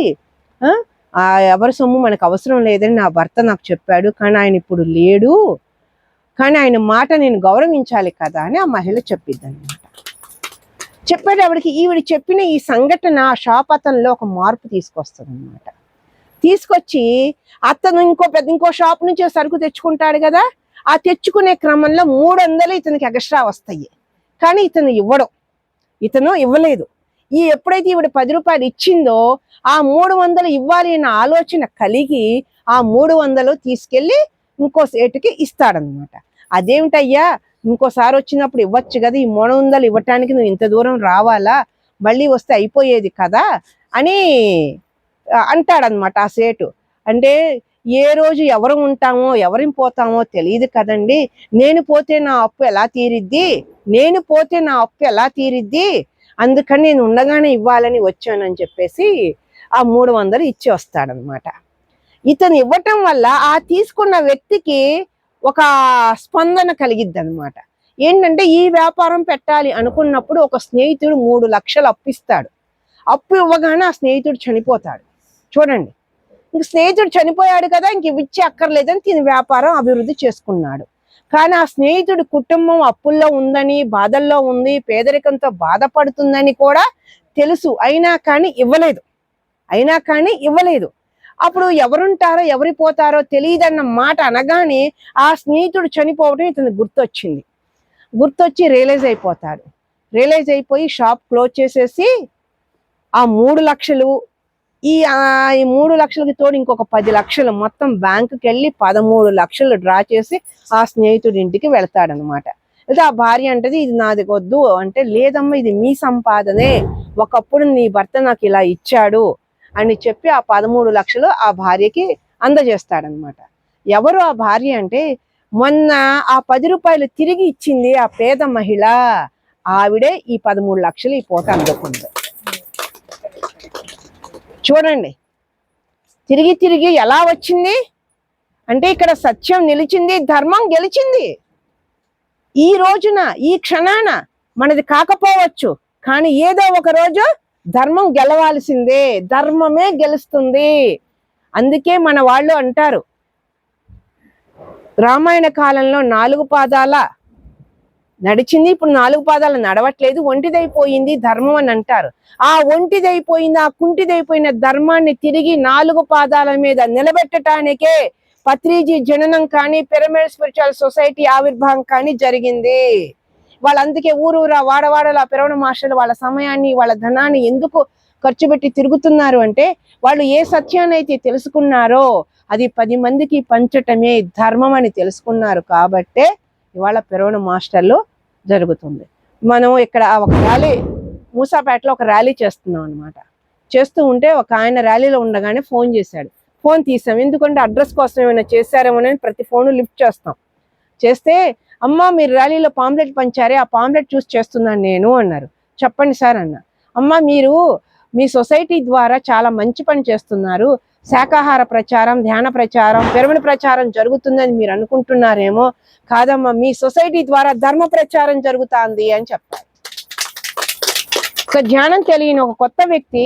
ఎవరి సొమ్ము మనకు అవసరం లేదని నా భర్త నాకు చెప్పాడు, కానీ ఆయన ఇప్పుడు లేడు, కానీ ఆయన మాట నేను గౌరవించాలి కదా అని ఆ మహిళ చెప్పిద్ది అనమాట. చెప్పేటప్పటికి ఈవిడ చెప్పిన ఈ సంఘటన ఆ షాప్ అతనిలో ఒక మార్పు తీసుకొస్తుంది అనమాట. తీసుకొచ్చి అతను ఇంకో షాప్ నుంచి సరుకు తెచ్చుకుంటాడు కదా, ఆ తెచ్చుకునే క్రమంలో 300 ఇతనికి ఎక్స్ట్రా వస్తాయి, కానీ ఇతను ఇవ్వలేదు. ఎప్పుడైతే ఈవిడ 10 రూపాయలు ఇచ్చిందో ఆ 300 ఇవ్వాలి అన్న ఆలోచన కలిగి ఆ 300 తీసుకెళ్లి ఇంకో సేటుకి ఇస్తాడనమాట. అదేమిటయ్యా, ఇంకోసారి వచ్చినప్పుడు ఇవ్వచ్చు కదా, ఈ 300 ఇవ్వటానికి నువ్వు ఇంత దూరం రావాలా, మళ్ళీ వస్తే అయిపోయేది కదా అని అంటాడనమాట ఆ సేటు. అంటే ఏ రోజు ఎవరు ఉంటామో ఎవరిని పోతామో తెలియదు కదండి, నేను పోతే నా అప్పు ఎలా తీరిద్ది, అందుకని నేను ఉండగానే ఇవ్వాలని వచ్చానని చెప్పేసి ఆ 300 ఇచ్చి వస్తాడనమాట. ఇతను ఇవ్వటం వల్ల ఆ తీసుకున్న వ్యక్తికి ఒక స్పందన కలిగిద్ది అనమాట. ఏంటంటే, ఈ వ్యాపారం పెట్టాలి అనుకున్నప్పుడు ఒక స్నేహితుడు 3 లక్షలు అప్పిస్తాడు. అప్పు ఇవ్వగానే ఆ స్నేహితుడు చనిపోతాడు. చూడండి, ఇంక స్నేహితుడు చనిపోయాడు కదా, ఇంక ఇచ్చి అక్కర్లేదని తిని వ్యాపారం అభివృద్ధి చేసుకున్నాడు. కానీ ఆ స్నేహితుడి కుటుంబం అప్పుల్లో ఉందని, బాధల్లో ఉంది, పేదరికంతో బాధపడుతుందని కూడా తెలుసు, అయినా కానీ ఇవ్వలేదు. అప్పుడు ఎవరుంటారో ఎవరి పోతారో తెలియదన్న మాట అనగానే ఆ స్నేహితుడు చనిపోవడం ఇతను గుర్తొచ్చి రియలైజ్ అయిపోయి షాప్ క్లోజ్ చేసేసి ఆ 3 లక్షలు ఈ 3 లక్షలకి తోడు ఇంకొక 10 లక్షలు మొత్తం బ్యాంకుకి వెళ్ళి 13 లక్షలు డ్రా చేసి ఆ స్నేహితుడి ఇంటికి వెళ్తాడనమాట. అయితే ఆ భార్య అంటది, ఇది నాది వద్దు అంటే, లేదమ్మా ఇది మీ సంపాదనే, ఒకప్పుడు నీ భర్త నాకు ఇలా ఇచ్చాడు అని చెప్పి ఆ 13 లక్షలు ఆ భార్యకి అందజేస్తాడనమాట. ఎవరు ఆ భార్య అంటే, మొన్న ఆ 10 రూపాయలు తిరిగి ఇచ్చింది ఆ పేద మహిళ, ఆవిడే ఈ 13 లక్షలు ఈ పూట అందుకుంది. చూడండి, తిరిగి ఎలా వచ్చింది అంటే, ఇక్కడ సత్యం నిలిచింది, ధర్మం గెలిచింది. ఈ రోజున ఈ క్షణాన మనది కాకపోవచ్చు, కానీ ఏదో ఒక రోజు ధర్మం గెలవాల్సిందే, ధర్మమే గెలుస్తుంది. అందుకే మన వాళ్ళు అంటారు, రామాయణ కాలంలో 4 పాదాల నడిచింది, ఇప్పుడు 4 పాదాలు నడవట్లేదు, ఒంటిదైపోయింది ధర్మం అని అంటారు. ఆ ఒంటిదైపోయింది, ఆ కుంటిదైపోయిన ధర్మాన్ని తిరిగి 4 పాదాల మీద నిలబెట్టడానికే పత్రిజీ జననం కానీ, పిరమిడ్ స్పిరిచువల్ సొసైటీ ఆవిర్భావం కానీ జరిగింది. వాళ్ళందుకే ఊరూరా వాడవాడలా పిరమిడ్ మాస్టర్లు వాళ్ళ సమయాన్ని, వాళ్ళ ధనాన్ని ఎందుకు ఖర్చు పెట్టి తిరుగుతున్నారు అంటే, వాళ్ళు ఏ సత్యాన్ని అయితే తెలుసుకున్నారో అది 10 మందికి పంచటమే ధర్మం అని తెలుసుకున్నారు. కాబట్టే ఇవాళ పిరమిడ్ మాస్టర్లు జరుగుతుంది. మనం ఇక్కడ ఒక ర్యాలీ, మూసాపేటలో ఒక ర్యాలీ చేస్తున్నాం అనమాట. చేస్తూ ఉంటే ఒక ఆయన ర్యాలీలో ఉండగానే ఫోన్ చేశాడు. ఫోన్ తీసాం, ఎందుకంటే అడ్రస్ కోసం ఏమైనా చేశారేమోనని ప్రతి ఫోను లిఫ్ట్ చేస్తాం. చేస్తే, అమ్మ మీరు ర్యాలీలో పాంప్లెట్ పంచారే, ఆ పాంప్లెట్ చూసి చేస్తున్నాను నేను అన్నారు. చెప్పండి సార్ అన్న. అమ్మ మీరు మీ సొసైటీ ద్వారా చాలా మంచి పని చేస్తున్నారు, శాకాహార ప్రచారం, ధ్యాన ప్రచారం, పిరమిడ్ ప్రచారం జరుగుతుందని మీరు అనుకుంటున్నారేమో, కాదమ్మా మీ సొసైటీ ద్వారా ధర్మ ప్రచారం జరుగుతుంది అని చెప్పారు. ఒక ధ్యానం తెలియని ఒక కొత్త వ్యక్తి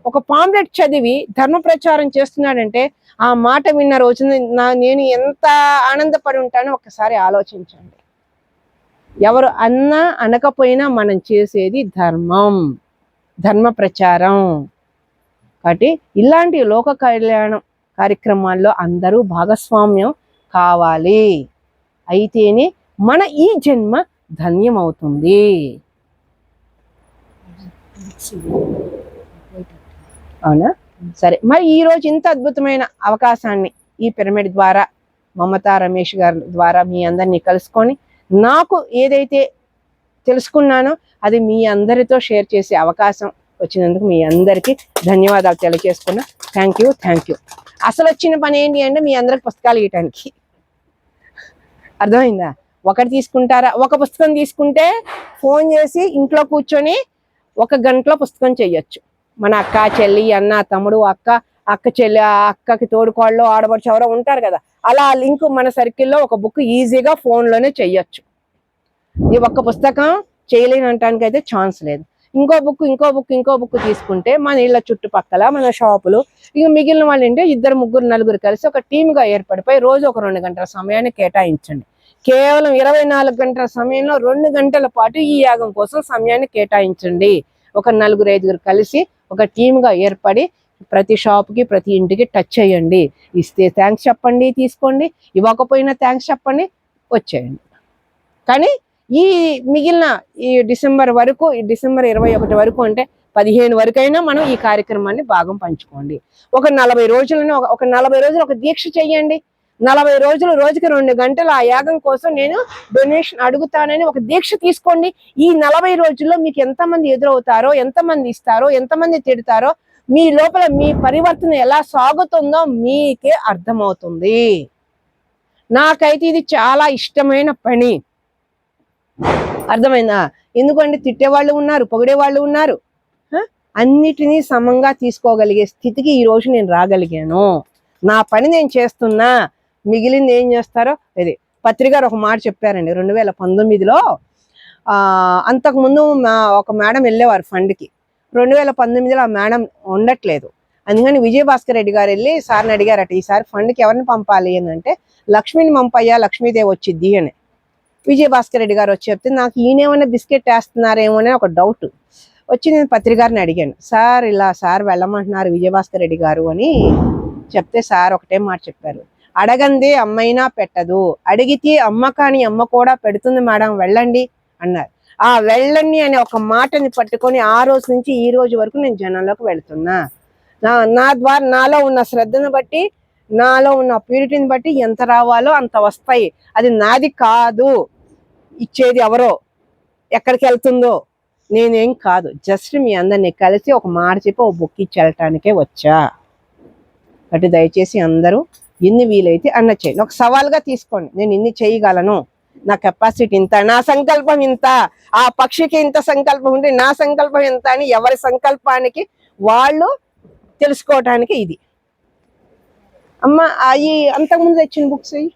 ఒక పాంప్లెట్ చదివి ధర్మ ప్రచారం చేస్తున్నాడంటే, ఆ మాట విన్న రోజున నేను ఎంత ఆనందపడి ఉంటానో ఒక్కసారి ఆలోచించండి. ఎవరు అన్నా అనకపోయినా మనం చేసేది ధర్మం, ధర్మ ప్రచారం. కాబట్టి ఇలాంటి లోక కళ్యాణం కార్యక్రమాల్లో అందరూ భాగస్వామ్యం కావాలి, అయితేనే మన ఈ జన్మ ధన్యమవుతుంది. అవునా? సరే, మరి ఈరోజు ఇంత అద్భుతమైన అవకాశాన్ని ఈ పిరమిడ్ ద్వారా, మమతా రమేష్ గారి ద్వారా మీ అందరినీ కలుసుకొని నాకు ఏదైతే తెలుసుకున్నానో అది మీ అందరితో షేర్ చేసే అవకాశం వచ్చినందుకు మీ అందరికీ ధన్యవాదాలు తెలియజేసుకున్నా. Thank you. అసలు వచ్చిన పని ఏంటి అంటే మీ అందరికి పుస్తకాలు ఇవ్వటానికి. అర్థమైందా? ఒకటి తీసుకుంటారా? ఒక పుస్తకం తీసుకుంటే ఫోన్ చేసి ఇంట్లో కూర్చొని 1 గంటలో పుస్తకం చెయ్యొచ్చు. మన అక్క, చెల్లి, అన్న, తమ్ముడు, అక్క చెల్లి, అక్కకి తోడుకోళ్ళు, ఆడబడుచు ఎవరో ఉంటారు కదా, అలా లింక్ మన సర్కిల్లో ఒక బుక్ ఈజీగా ఫోన్లోనే చెయ్యొచ్చు. ఈ ఒక్క పుస్తకం చేయలేని అనటానికి అయితే ఛాన్స్ లేదు. ఇంకో బుక్ తీసుకుంటే మన ఇళ్ళ చుట్టుపక్కల, మన షాపులు, ఇక మిగిలిన వాళ్ళు ఏంటంటే 2, 3, 4 కలిసి ఒక టీమ్గా ఏర్పడిపోయి రోజు ఒక 2 గంటల సమయాన్ని కేటాయించండి. కేవలం 24 గంటల సమయంలో 2 గంటల పాటు ఈ యాగం కోసం సమయాన్ని కేటాయించండి. ఒక 4, 5 కలిసి ఒక టీమ్గా ఏర్పడి ప్రతి షాప్కి, ప్రతి ఇంటికి టచ్ చేయండి. ఇస్తే థ్యాంక్స్ చెప్పండి, తీసుకోండి. ఇవ్వకపోయినా థ్యాంక్స్ చెప్పండి, వచ్చేయండి. కానీ ఈ మిగిలిన ఈ డిసెంబర్ 21 వరకు అంటే 15 వరకైనా మనం ఈ కార్యక్రమాన్ని భాగం పంచుకోండి. ఒక 40 రోజులను ఒక 40 రోజులు ఒక దీక్ష చెయ్యండి. 40 రోజులు రోజుకి 2 గంటలు ఆ యాగం కోసం నేను డొనేషన్ అడుగుతానని ఒక దీక్ష తీసుకోండి. ఈ 40 రోజుల్లో మీకు ఎంతమంది ఎదురవుతారో, ఎంతమంది ఇస్తారో, ఎంతమంది తిడతారో, మీ లోపల మీ పరివర్తన ఎలా సాగుతుందో మీకే అర్థమవుతుంది. నాకైతే ఇది చాలా ఇష్టమైన పని. అర్థమైందా? ఎందుకంటే తిట్టేవాళ్ళు ఉన్నారు, పొగిడేవాళ్ళు ఉన్నారు. అన్నిటినీ సమంగా తీసుకోగలిగే స్థితికి ఈ రోజు నేను రాగలిగాను. నా పని నేను చేస్తున్నా, మిగిలింది ఏం చేస్తారో ఇది. పత్రికారు ఒక మాట చెప్పారండి 2019లో. అంతకుముందు ఒక మేడం వెళ్ళేవారు ఫండ్కి. 2019లో ఆ మేడం ఉండట్లేదు. అందుకని విజయభాస్కర్ రెడ్డి గారు వెళ్ళి సార్ని అడిగారట, ఈసారి ఫండ్కి ఎవరిని పంపాలి అని అంటే, లక్ష్మిని పంపయ్యా, లక్ష్మీదేవి వచ్చిద్ది అని. విజయభాస్కర్ రెడ్డి గారు వచ్చి చెప్తే నాకు ఈయనేమైనా బిస్కెట్ వేస్తున్నారేమో అని ఒక డౌట్ వచ్చి నేను పత్రికారిని అడిగాను. సార్ ఇలా సార్ వెళ్ళమంటున్నారు విజయభాస్కర్ రెడ్డి గారు అని చెప్తే సార్ ఒకటే మాట చెప్పారు, అడగందే అమ్మైనా పెట్టదు, అడిగితే అమ్మ కాని అమ్మ కూడా పెడుతుంది మేడం, వెళ్ళండి అన్నారు. ఆ వెళ్ళండి అనే ఒక మాటని పట్టుకొని ఆ రోజు నుంచి ఈ రోజు వరకు నేను జనంలోకి వెళ్తున్నా. నా ద్వారా నాలో ఉన్న శ్రద్ధను బట్టి, నాలో ఉన్న ప్యూరిటీని బట్టి ఎంత రావాలో అంత వస్తాయి. అది నాది కాదు, ఇచ్చేది ఎవరో, ఎక్కడికి వెళ్తుందో నేనేం కాదు. జస్ట్ మీ అందరినీ కలిసి ఒక మాట చెప్పి ఒక బుక్ ఇచ్చి వెళ్ళటానికే వచ్చా. కాబట్టి దయచేసి అందరూ ఎన్ని వీలైతే అన్న చేయండి. ఒక సవాల్గా తీసుకోండి, నేను ఇన్ని చేయగలను, నా కెపాసిటీ ఇంత, నా సంకల్పం ఇంత, ఆ పక్షికి ఇంత సంకల్పం ఉంటే నా సంకల్పం ఎంత అని ఎవరి సంకల్పానికి వాళ్ళు తెలుసుకోవటానికి ఇది. అమ్మ అవి అంతకుముందు తెచ్చిన బుక్స్ అయ్యి